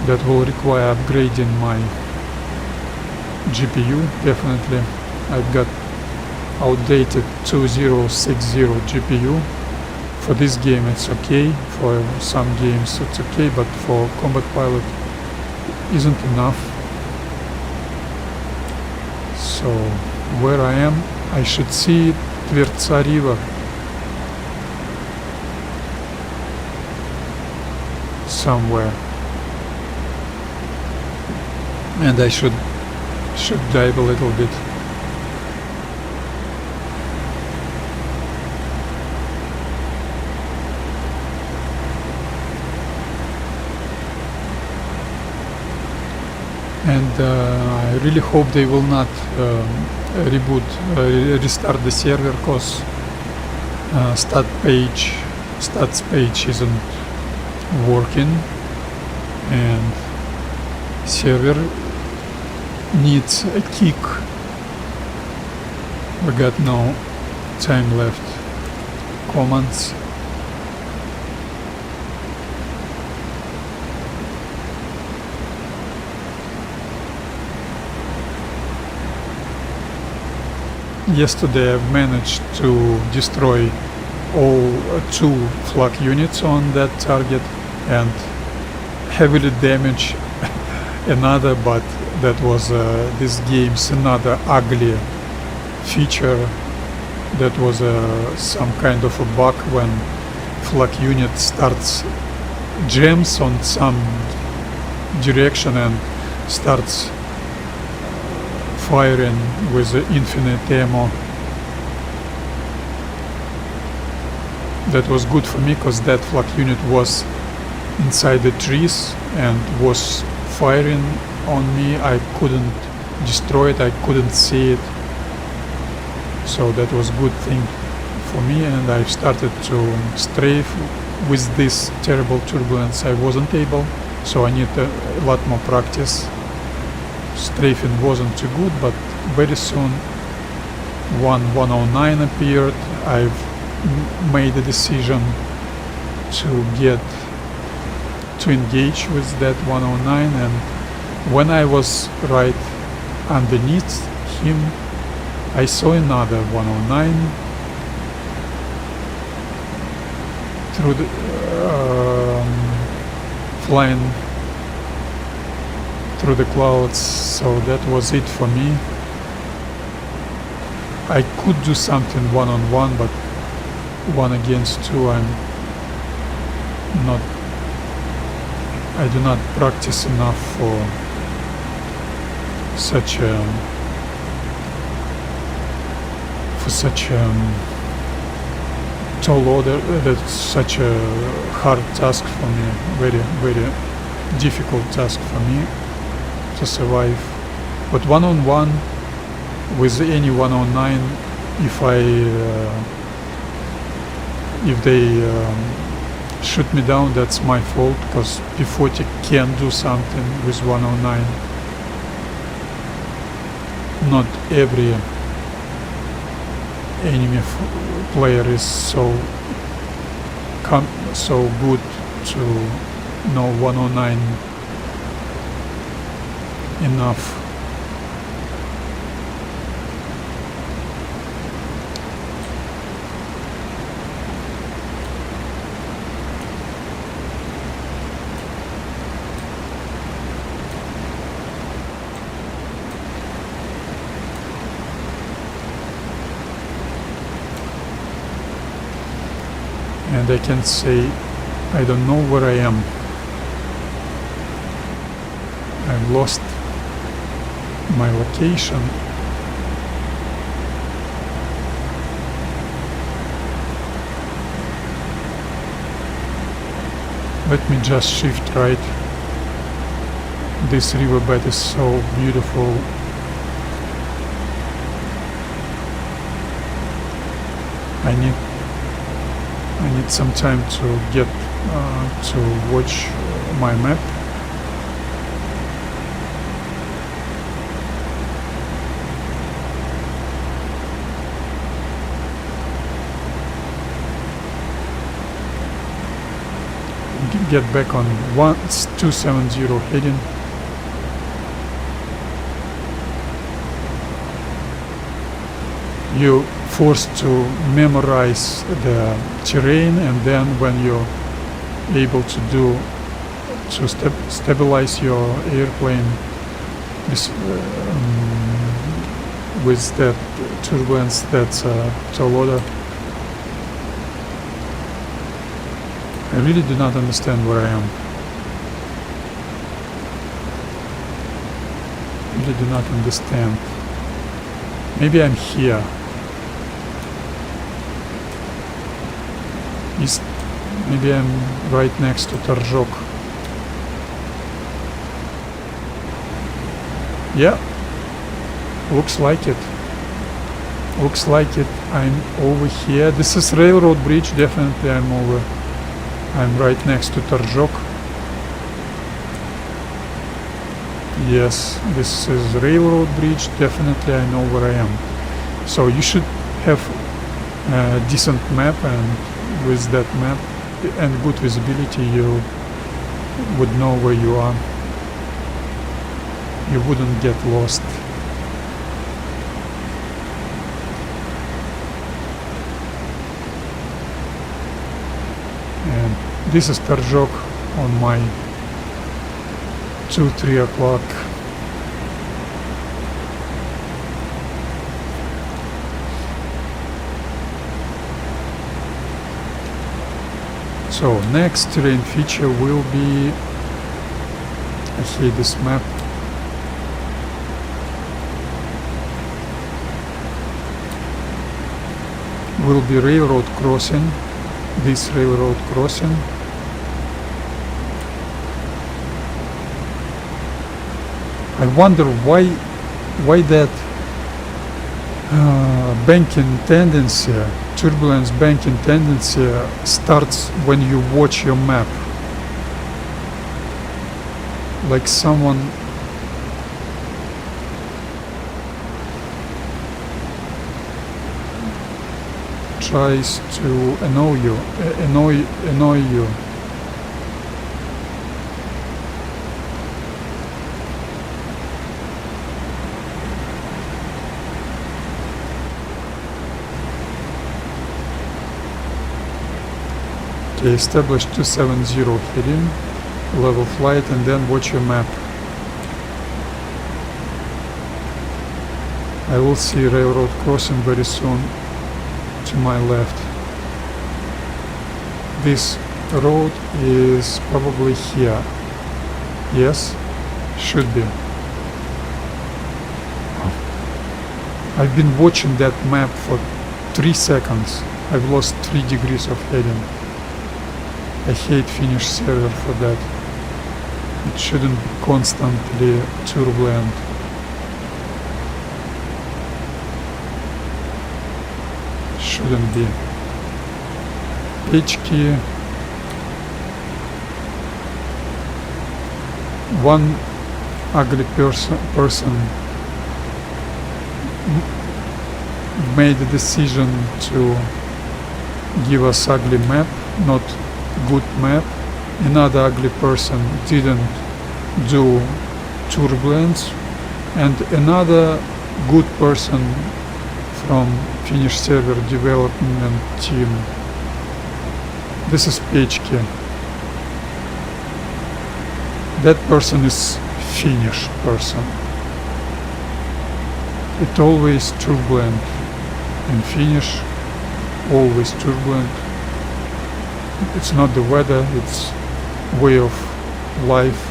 That will require upgrading my GPU, definitely. I've got outdated 2060 GPU. For this game it's okay, for some games it's okay, but for Combat Pilot isn't enough. So where I am, I should see Tvertsa River somewhere, and I should dive a little bit. And I really hope they will not restart the server, cause stats page isn't working, and server needs a kick. We got no time left. Commands. Yesterday I've managed to destroy all 2 flak units on that target and heavily damage another, but that was this game's another ugly feature. That was some kind of a bug when flak unit starts jams on some direction and starts firing with infinite ammo. That was good for me because that flak unit was inside the trees and was firing on me. I couldn't destroy it, I couldn't see it, so that was good thing for me. And I started to strafe with this terrible turbulence. I wasn't able, so I need a lot more practice. Strafing wasn't too good, but very soon 109 appeared. I've made a decision to engage with that 109, and when I was right underneath him, I saw another 109 through the flying through the clouds. So that was it for me. I could do something one-on-one, but 1 against 2 I do not practice enough for such a tall order. That's such a hard task for me, very, very difficult task for me to survive. But one-on-one with any 109 if they shoot me down, that's my fault, because P-40 can do something with 109. Not every enemy player is so good to know 109 enough. And I can say, I don't know where I am. I've lost my location. Let me just shift right. This riverbed is so beautiful. I need some time to get to watch my map. Get back on 270 heading. You're forced to memorize the terrain, and then when you're able to stabilize your airplane with that turbulence, that's a tall order. I really do not understand where I am. Really do not understand. Maybe I'm here. Maybe I'm right next to Torjok. Yeah, looks like it. Looks like it. I'm over here. This is railroad bridge. Definitely I'm right next to Torjok. Yes, this is railroad bridge. Definitely I know where I am. So you should have a decent map, and with that map and good visibility you would know where you are. You wouldn't get lost. And this is Torjok on my 2-3 o'clock. So next terrain feature will be, I hate this map, will be railroad crossing, this railroad crossing. I wonder why that banking tendency, turbulence banking tendency starts when you watch your map. Like someone tries to annoy you. Okay, establish 270 heading, level flight, and then watch your map. I will see railroad crossing very soon to my left. This road is probably here. Yes, should be. I've been watching that map for 3 seconds. I've lost 3 degrees of heading. I hate Finnish server for that. It shouldn't be constantly turbulent. shouldn't be. Pechki. One ugly person made a decision to give us ugly map, not good map. Another ugly person didn't do turbulence, and another good person from Finnish server development team. This is Pechki. That person is Finnish person. It always turbulent. In Finnish, always turbulent. It's not the weather, it's way of life,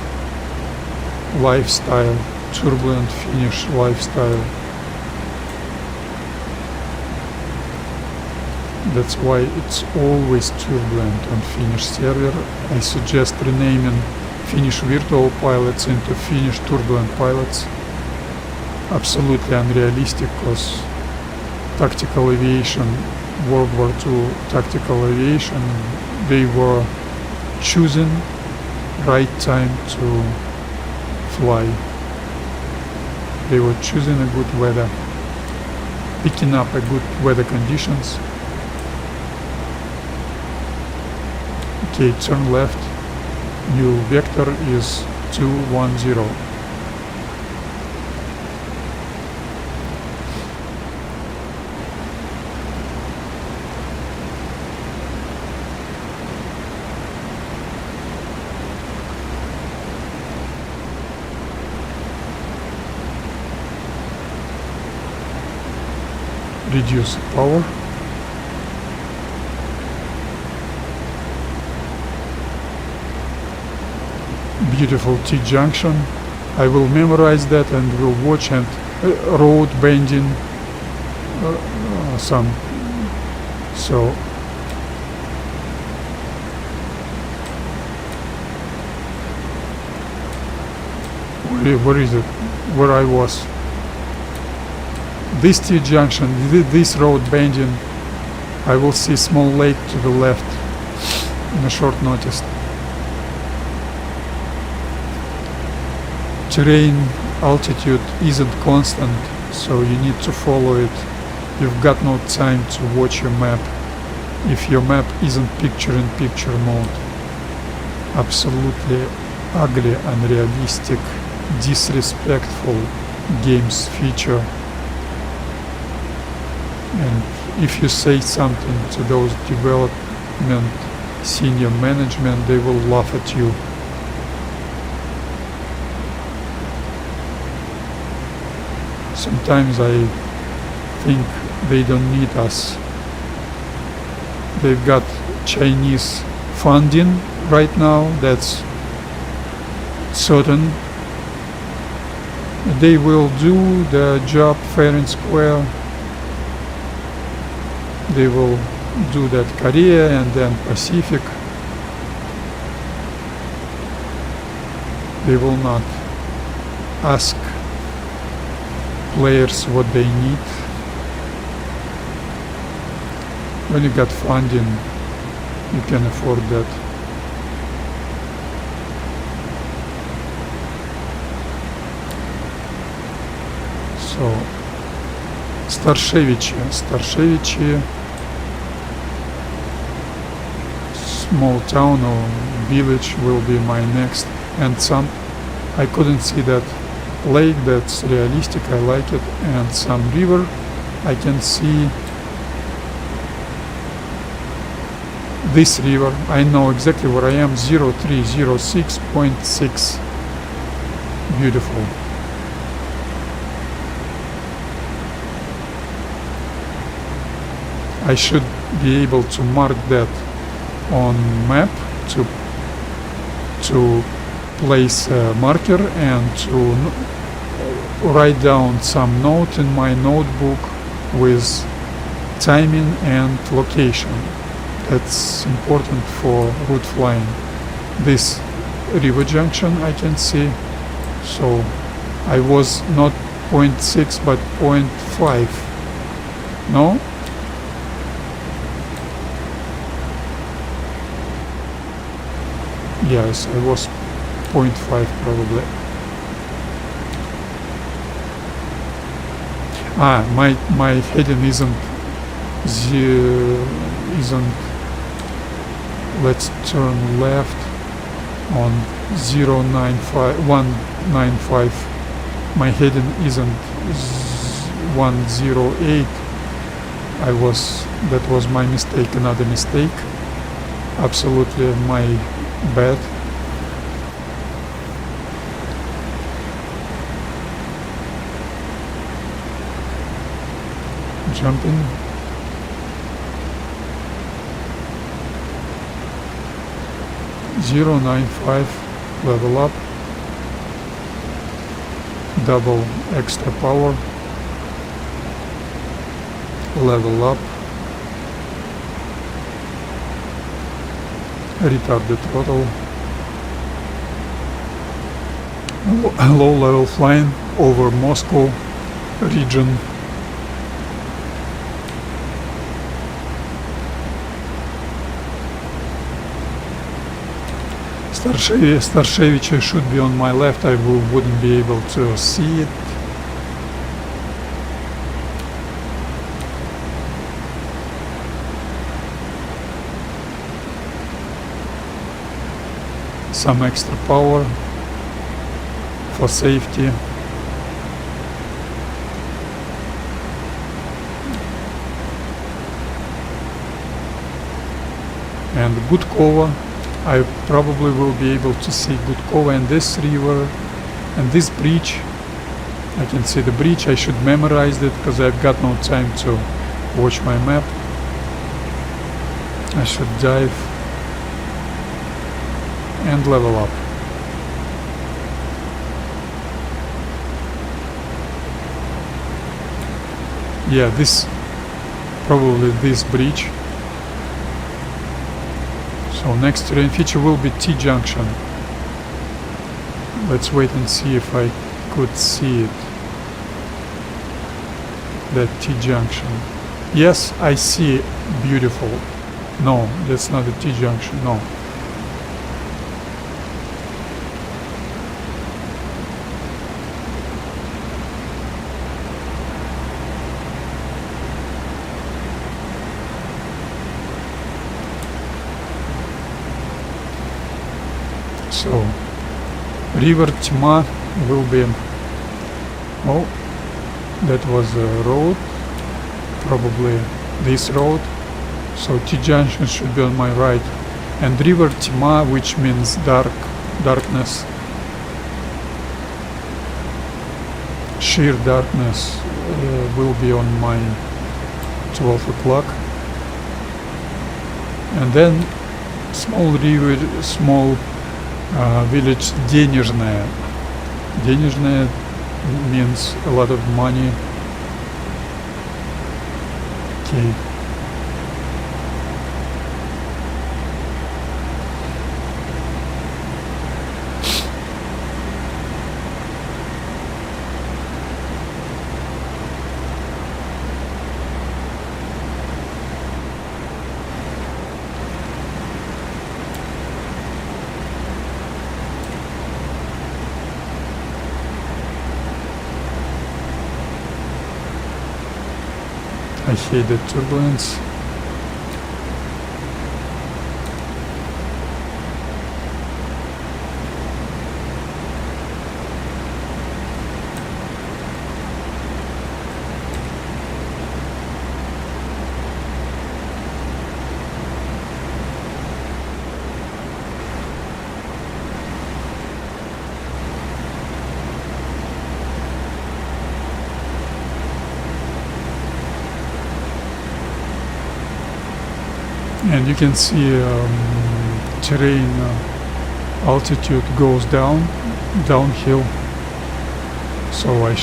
lifestyle, turbulent Finnish lifestyle. That's why it's always turbulent on Finnish server. I suggest renaming Finnish virtual pilots into Finnish turbulent pilots. Absolutely unrealistic, because tactical aviation, World War II tactical aviation, they were choosing right time to fly. They were choosing a good weather, picking up a good weather conditions. Okay, turn left. New vector is 210. Reduce power. Beautiful T-junction. I will memorize that and will watch, and road bending some. So where is it? Where I was? This T-junction, this road bending. I will see small lake to the left in a short notice. Terrain altitude isn't constant, so you need to follow it. You've got no time to watch your map if your map isn't picture-in-picture mode. Absolutely ugly, unrealistic, disrespectful game's feature. And if you say something to those development senior management, they will laugh at you. Sometimes I think they don't need us. They've got Chinese funding right now, that's certain. They will do the job fair and square. They will do that Korea and then Pacific. They will not ask players what they need. When you got funding, you can afford that. So, Starshevичи, small town or village will be my next, and some, I couldn't see that lake, that's realistic, I like it, and some river. I can see this river. I know exactly where I am, 0306.6. Beautiful. I should be able to mark that on map, to place a marker and to write down some note in my notebook with timing and location. That's important for route flying. This river junction I can see, so I was not 0.6 but 0.5. No? Yes, I was 0.5 probably. My heading isn't let's turn left on 195. My heading isn't 108. That was my mistake, another mistake. Absolutely my bad. Jumping. .095 level up. Double extra power. Level up. Retard the throttle. Low level flying over Moscow region. Starshevich should be on my left. I wouldn't be able to see it. Some extra power for safety. And Gudkova. I probably will be able to see Gudkova and this river and this bridge. I can see the bridge. I should memorize it because I've got no time to watch my map. I should dive and level up. Yeah, probably this bridge. So next terrain feature will be T-junction. Let's wait and see if I could see it. That T-junction. Yes, I see. Beautiful. No, that's not a T-junction. No. So, River Tma will be, oh, that was a road, probably this road, so T-junction should be on my right, and River Tma, which means darkness, sheer darkness, will be on my 12 o'clock, and then small river, small village Денежная. Денежная means a lot of money. Okay. I hate the turbulence. And you can see terrain altitude goes downhill. So I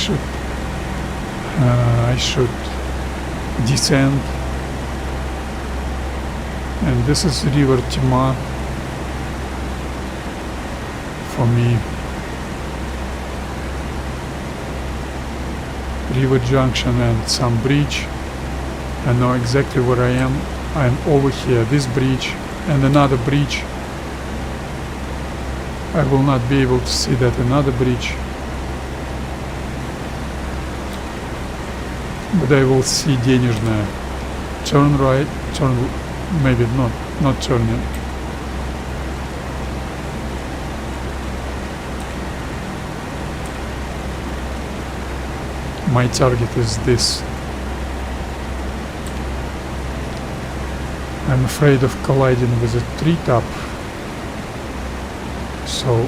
should descend. And this is River Tma for me. River junction and some bridge. I know exactly where I am. I'm over here, this bridge and another bridge. I will not be able to see that another bridge, but I will see денежная. Turn right, turn, maybe not turning. My target is this. I'm afraid of colliding with a treetop, so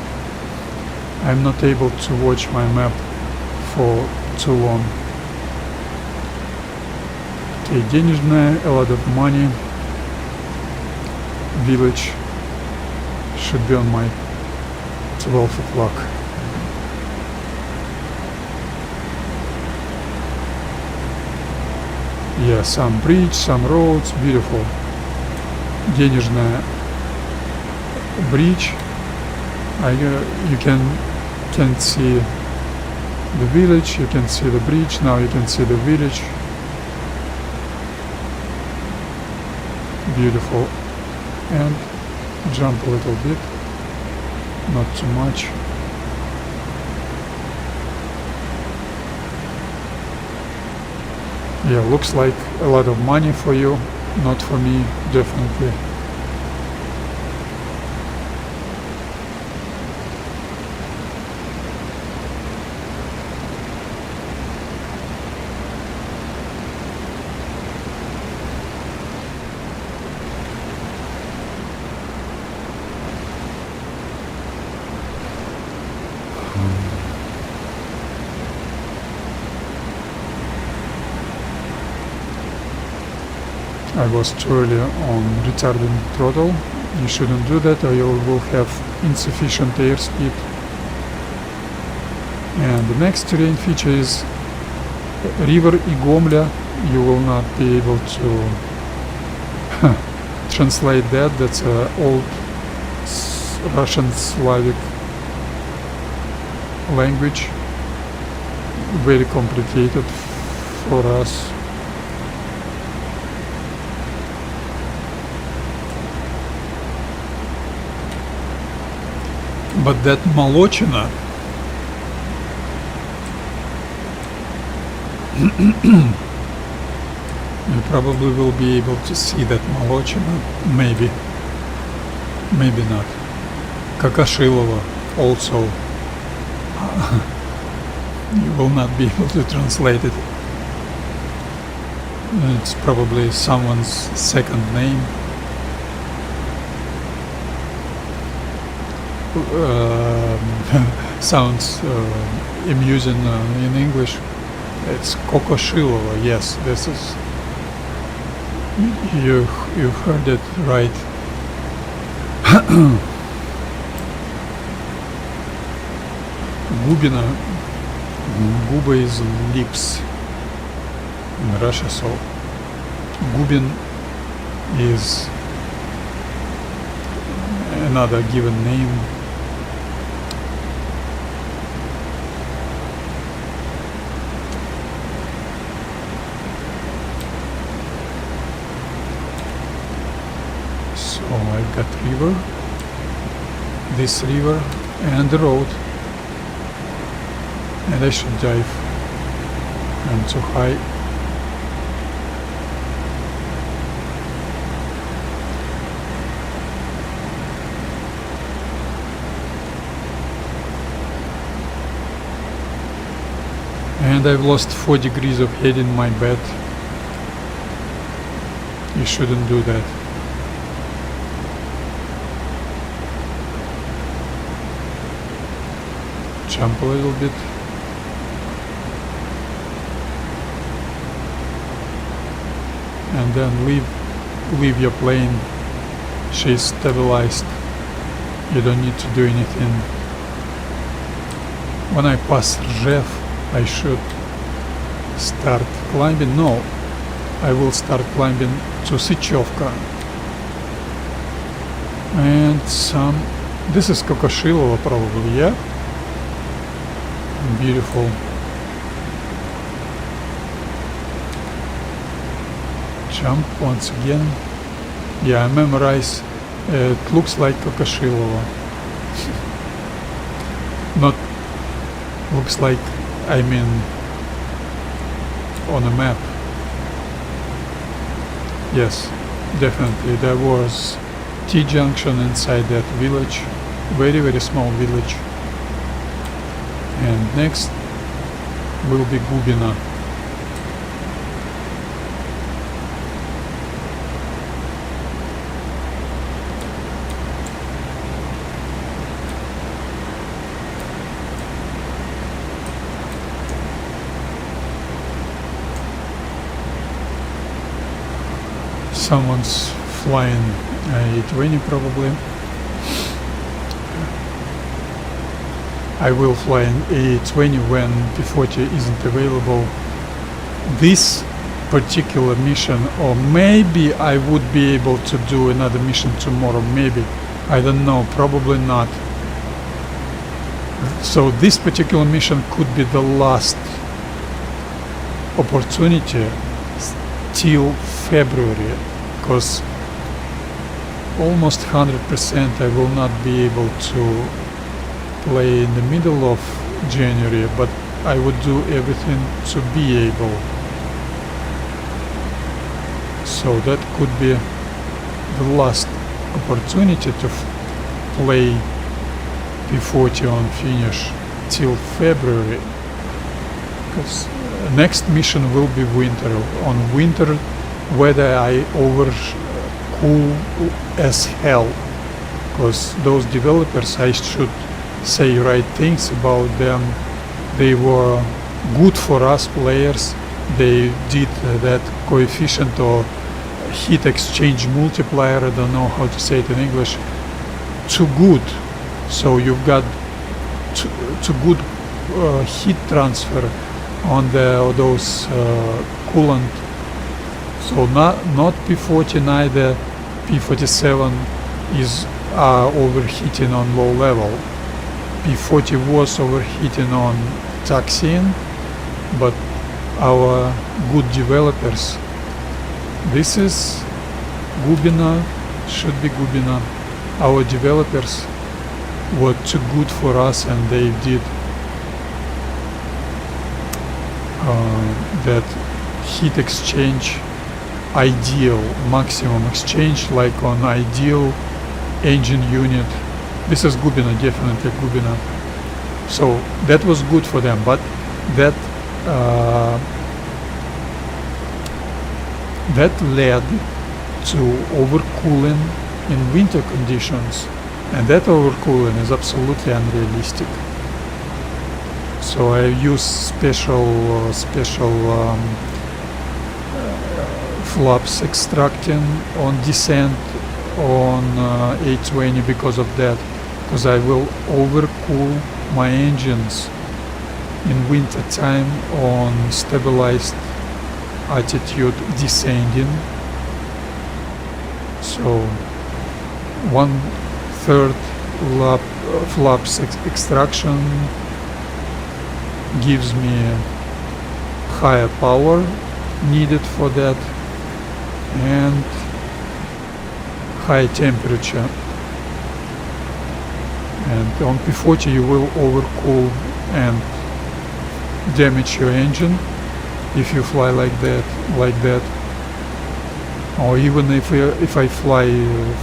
I'm not able to watch my map for too long. Okay, денежная, a lot of money. Village should be on my 12 o'clock. Yeah, some bridge, some roads, beautiful. Денежная bridge. You can see the village, you can see the bridge, now you can see the village. Beautiful. And jump a little bit, not too much. Yeah, looks like a lot of money for you, not for me, definitely. I was too early on retarding throttle. You shouldn't do that or you will have insufficient airspeed. And the next terrain feature is river Igomля. You will not be able to translate that. That's an old Russian Slavic language. Very complicated for us. But that молочина you probably will be able to see that молочина, maybe not. Какашилова also you will not be able to translate it. It's probably someone's second name. Sounds amusing in English. It's Kokoshilova. Yes, this is. You heard it right. Gubina. Guba is lips in Russia, so Gubin is another given name. So I've got river, this river and the road, and I should dive. I'm too high. And I've lost 4 degrees of head in my bed. You shouldn't do that. Jump a little bit. And then leave your plane. She's stabilized. You don't need to do anything. When I pass Rjev, I should start climbing. No, I will start climbing to Sychovka. And some. This is Kokoshilova probably, yeah? Beautiful. Jump once again. Yeah, I memorize. It looks like Kokoshilova. not looks like, I mean, on a map. Yes, definitely there was T-junction inside that village, very small village. And next will be Gubina. Someone's flying A-20 probably. I will fly an A-20 when P-40 isn't available. This particular mission, or maybe I would be able to do another mission tomorrow, maybe. I don't know, probably not. So this particular mission could be the last opportunity till February, because almost 100% I will not be able to play in the middle of January, but I would do everything to be able. So that could be the last opportunity to play P-40 on Finnish till February, because next mission will be winter. On winter weather I overcool as hell, because those developers, I should say right things about them. They were good for us players. They did that coefficient or heat exchange multiplier, I don't know how to say it in English, too good. So you've got too good heat transfer on those coolant. So not P-40, neither P-47 is overheating on low level. P-40 was overheating on taxiing, but our good developers, this is Gubina, should be Gubina. Our developers were too good for us, and they did that heat exchange ideal, maximum exchange, like on ideal engine unit. This is Gubina, definitely Gubina. So that was good for them, but that led to overcooling in winter conditions, and that overcooling is absolutely unrealistic. So I use special flaps extracting on descent on A-20 because of that, because I will overcool my engines in winter time on stabilized attitude descending. So 1/3 flaps extraction gives me higher power needed for that and high temperature. And on P-40 you will overcool and damage your engine if you fly like that, or even if I fly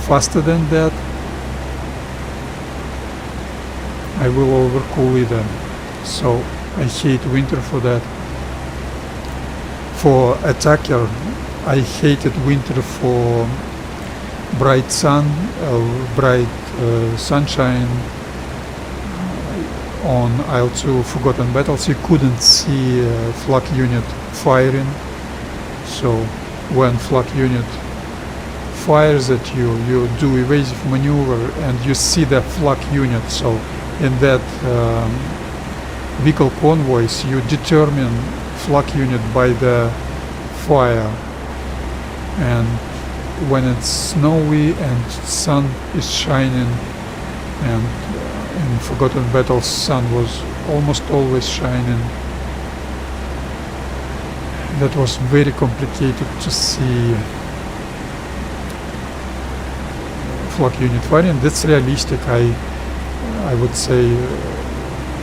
faster than that, I will overcool either. So I hate winter for that. For attacker, I hated winter for bright sun, bright sunshine. On Il-2 Forgotten Battles you couldn't see flak unit firing, so when flak unit fires at you, you do evasive maneuver and you see the flak unit. So in that vehicle convoys you determine flak unit by the fire, and when it's snowy and sun is shining, and in Forgotten Battles sun was almost always shining, that was very complicated to see flak unit firing. That's realistic. I would say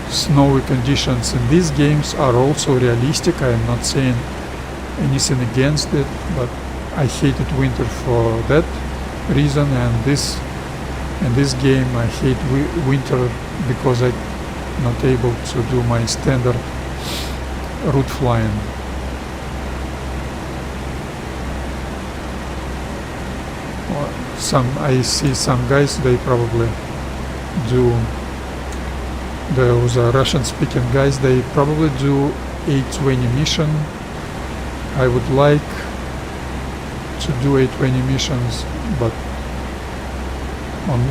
snowy conditions in these games are also realistic. I am not saying anything against it, but I hated winter for that reason, and in this game I hate winter because I'm not able to do my standard route flying. I see some guys, they probably do, those Russian speaking guys, they probably do A20 mission. I would like to do A20 missions, but on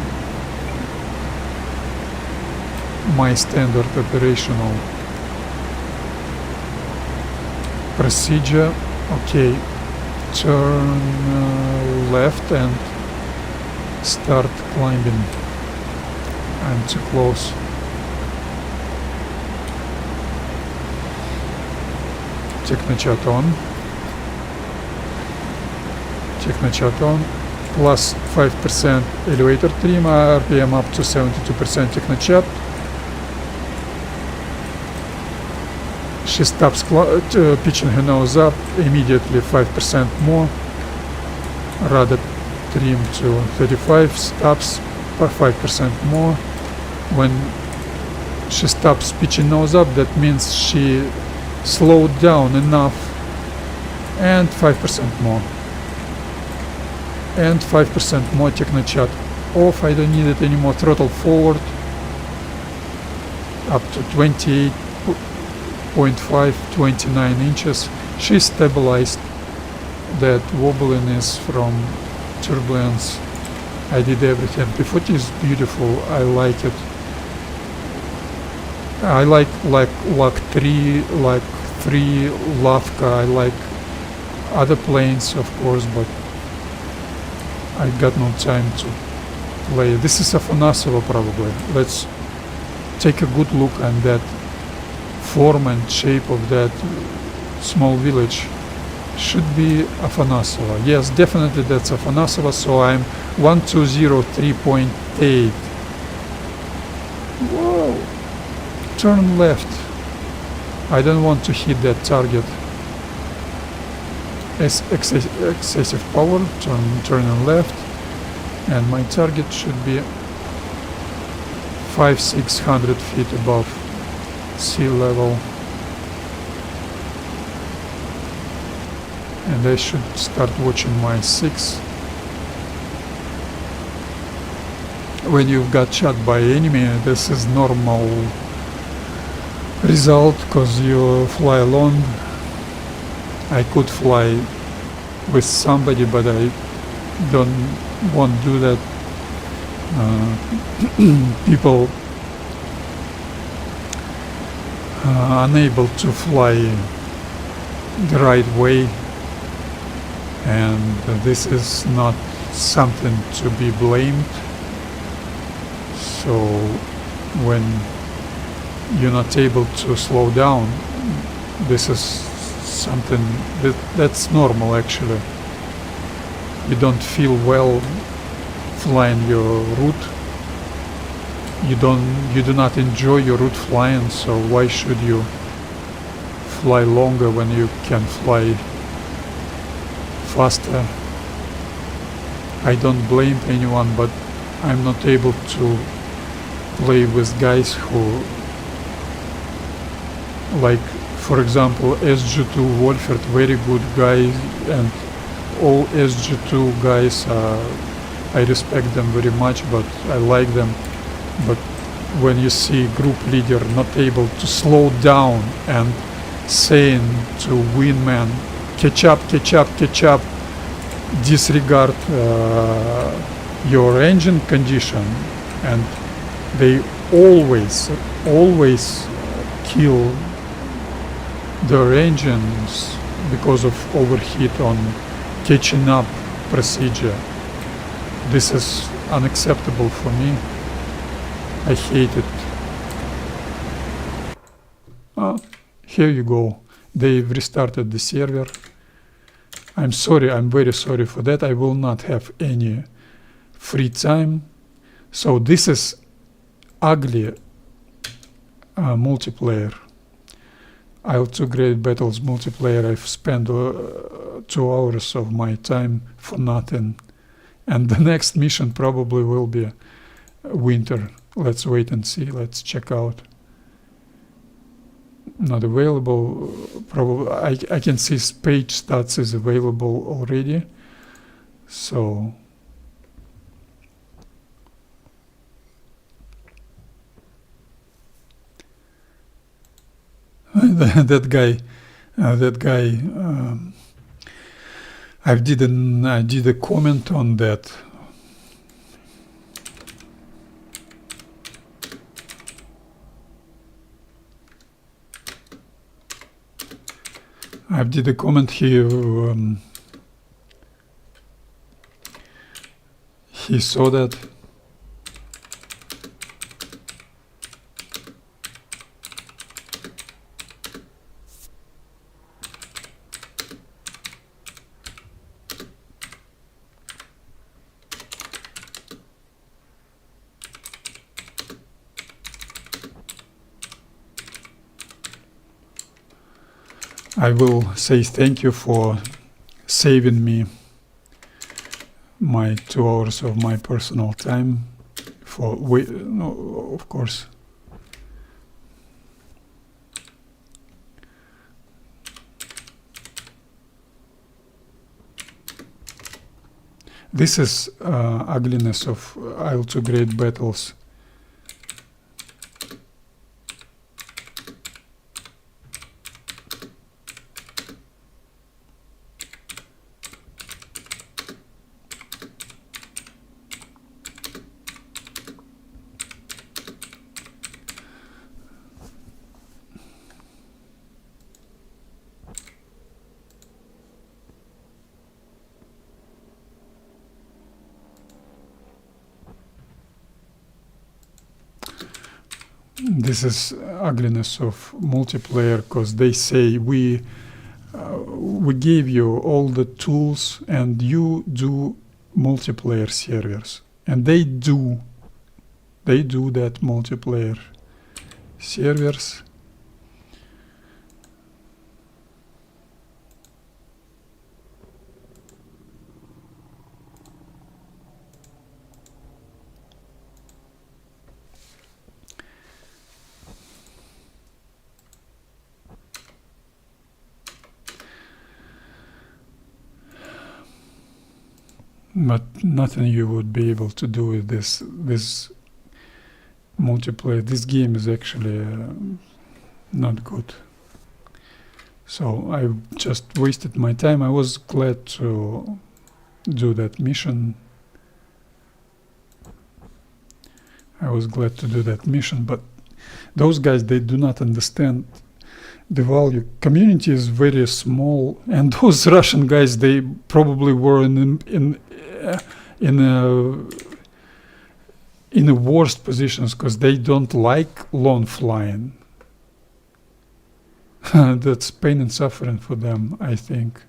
my standard operational procedure. Okay, turn left and start climbing. I'm too close. Technochat on. Technochat on. Plus 5% elevator trim, RPM up to 72% technochat. She stops pitching her nose up, immediately 5% more. Rudder trim to 35, stops 5% more. When she stops pitching nose up, that means she slowed down enough, and 5% more. And 5% more technochat off. I don't need it anymore. Throttle forward up to 28.5, 29 inches. She stabilized. That wobbling is from turbulence. I did everything. P-40 is beautiful. I like it. I like Like 3, like 3 Lavka. I like other planes, of course, but I got no time to play. This is Afanasova probably. Let's take a good look at that form and shape of that small village. Should be Afanasova. Yes, definitely that's Afanasova. So I'm 1203.8. Whoa! Turn left. I don't want to hit that target. Excessive power, turning left, and my target should be 500-600 feet above sea level, and I should start watching my 6. When you've got shot by enemy, this is normal result, because you fly alone. I could fly with somebody, but I don't want to do that. People unable to fly the right way, and this is not something to be blamed. So when you're not able to slow down, this is something that's normal actually. You don't feel well flying your route. You do not enjoy your route flying, so why should you fly longer when you can fly faster? I don't blame anyone, but I'm not able to play with guys who, like, for example, SG2 Wolfert, very good guy, and all SG2 guys, I respect them very much, but I like them. But when you see group leader not able to slow down and saying to wingman, catch up, catch up, catch up, disregard your engine condition, and they always kill their engines because of overheat on catching up procedure. This is unacceptable for me. I hate it. Here you go. They've restarted the server. I'm sorry, I'm very sorry for that. I will not have any free time. So this is ugly multiplayer. Il2 Great Battles multiplayer, I've spent 2 hours of my time for nothing. And the next mission probably will be winter. Let's wait and see. Let's check out. Not available. Probably I can see page stats is available already. So that guy. I did a comment on that. I did a comment here. He saw that. I will say thank you for saving me my 2 hours of my personal time. No, of course. This is ugliness of Il2 Great Battles. This is ugliness of multiplayer, because they say we gave you all the tools and you do multiplayer servers, and they do that multiplayer servers. But nothing you would be able to do with this multiplayer. This game is actually not good. So I just wasted my time. I was glad to do that mission. But those guys, they do not understand the value. Community is very small, and those Russian guys, they probably were in the worst positions, because they don't like lone flying. That's pain and suffering for them, I think.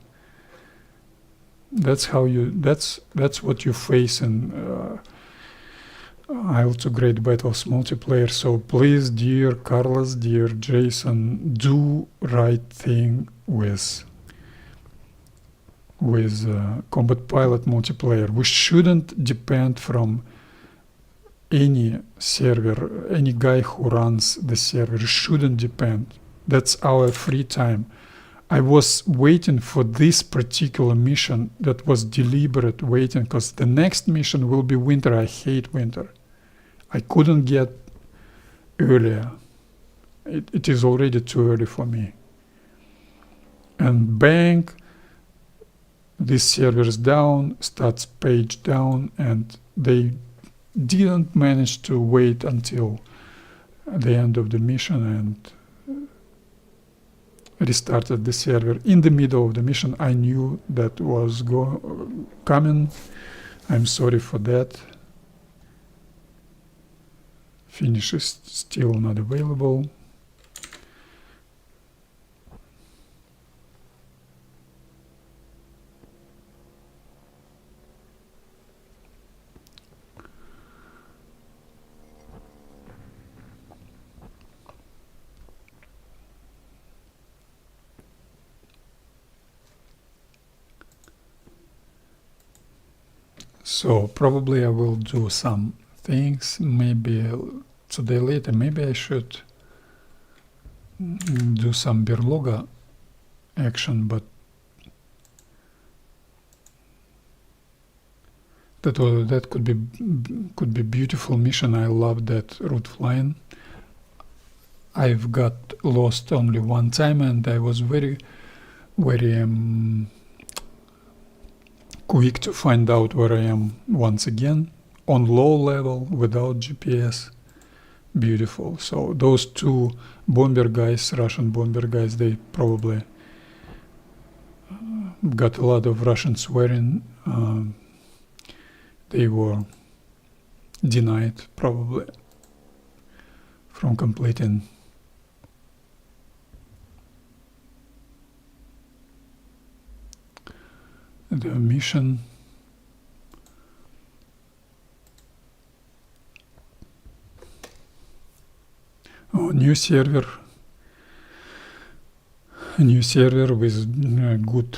That's what you face in Il2 Great Battles multiplayer. So please, dear Carlos, dear Jason, do right thing with combat pilot multiplayer. We shouldn't depend from any server, any guy who runs the server. Shouldn't depend. That's our free time. I was waiting for this particular mission. That was deliberate waiting, because the next mission will be winter. I hate winter. I couldn't get earlier. It is already too early for me. And bang, this server is down, stats page down, and they didn't manage to wait until the end of the mission and restarted the server. In the middle of the mission, I knew that was coming. I'm sorry for that. Finnish is still not available. So probably I will do some things, maybe today later, maybe I should do some Berloga action, but that could be beautiful mission. I love that route flying. I've got lost only one time, and I was very quick to find out where I am once again, on low level, without GPS. Beautiful. So those two bomber guys, Russian bomber guys, they probably got a lot of Russian swearing. They were denied probably from completing the mission. Oh, new server with good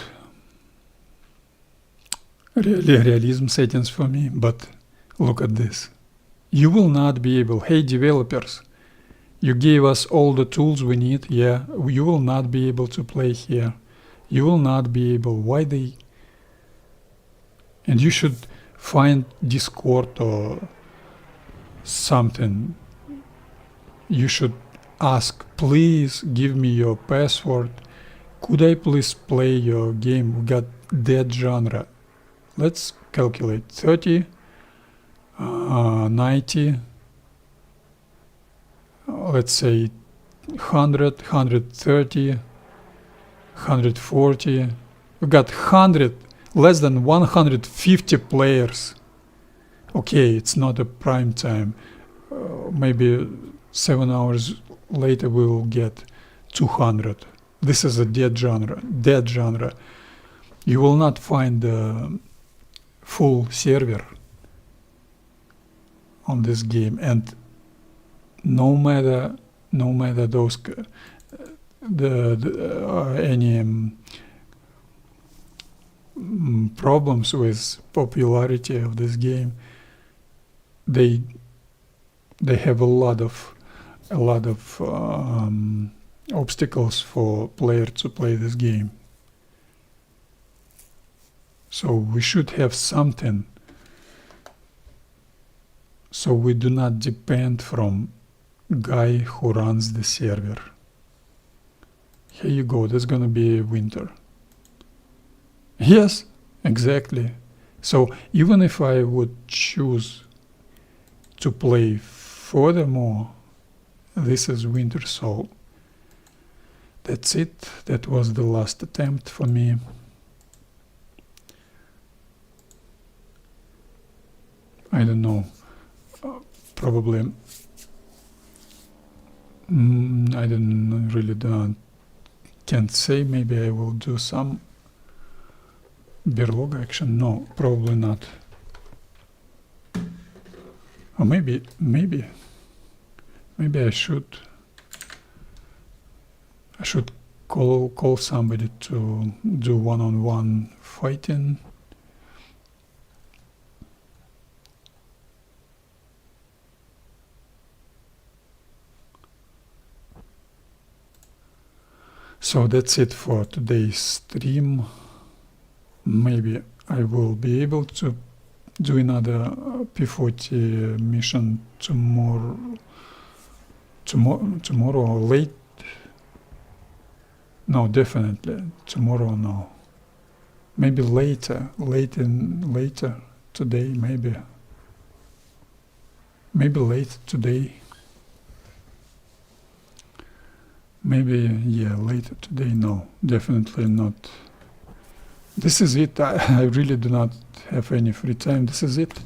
realism settings for me, but look at this. You will not be able, hey developers, you gave us all the tools we need, yeah, you will not be able to play here. You will not be able, why they... And you should find Discord or something. You should ask, please give me your password. Could I please play your game? We got that genre. Let's calculate 30, 90, let's say 100, 130, 140. We got 100, less than 150 players. Okay, it's not a prime time. Maybe 7 hours later we will get 200. This is a dead genre. You will not find the full server on this game, and no matter those any problems with popularity of this game, they have a lot of obstacles for players to play this game. So we should have something so we do not depend from guy who runs the server. Here you go, there's gonna be winter. Yes, exactly. So even if I would choose to play furthermore, this is winter, so that's it. That was the last attempt for me. I don't know, probably, I can't say, maybe I will do some Berlog action, no, probably not. Or maybe I should call somebody to do one-on-one fighting. So that's it for today's stream. Maybe I will be able to do another P-40 mission tomorrow or late. No, definitely tomorrow. No, maybe later today. Maybe late today. Maybe, yeah, later today. No, definitely not. This is it. I really do not have any free time. This is it.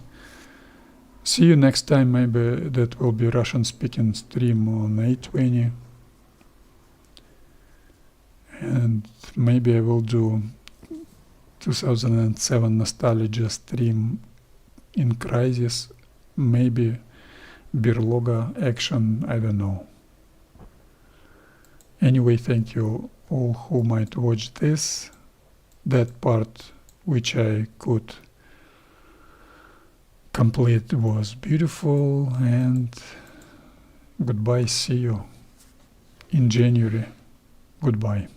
See you next time. Maybe that will be Russian speaking stream on 820. And maybe I will do 2007 nostalgia stream in Crisis. Maybe Berloga action, I don't know. Anyway, thank you all who might watch this. That part which I could complete was beautiful, and goodbye, see you in January. Goodbye.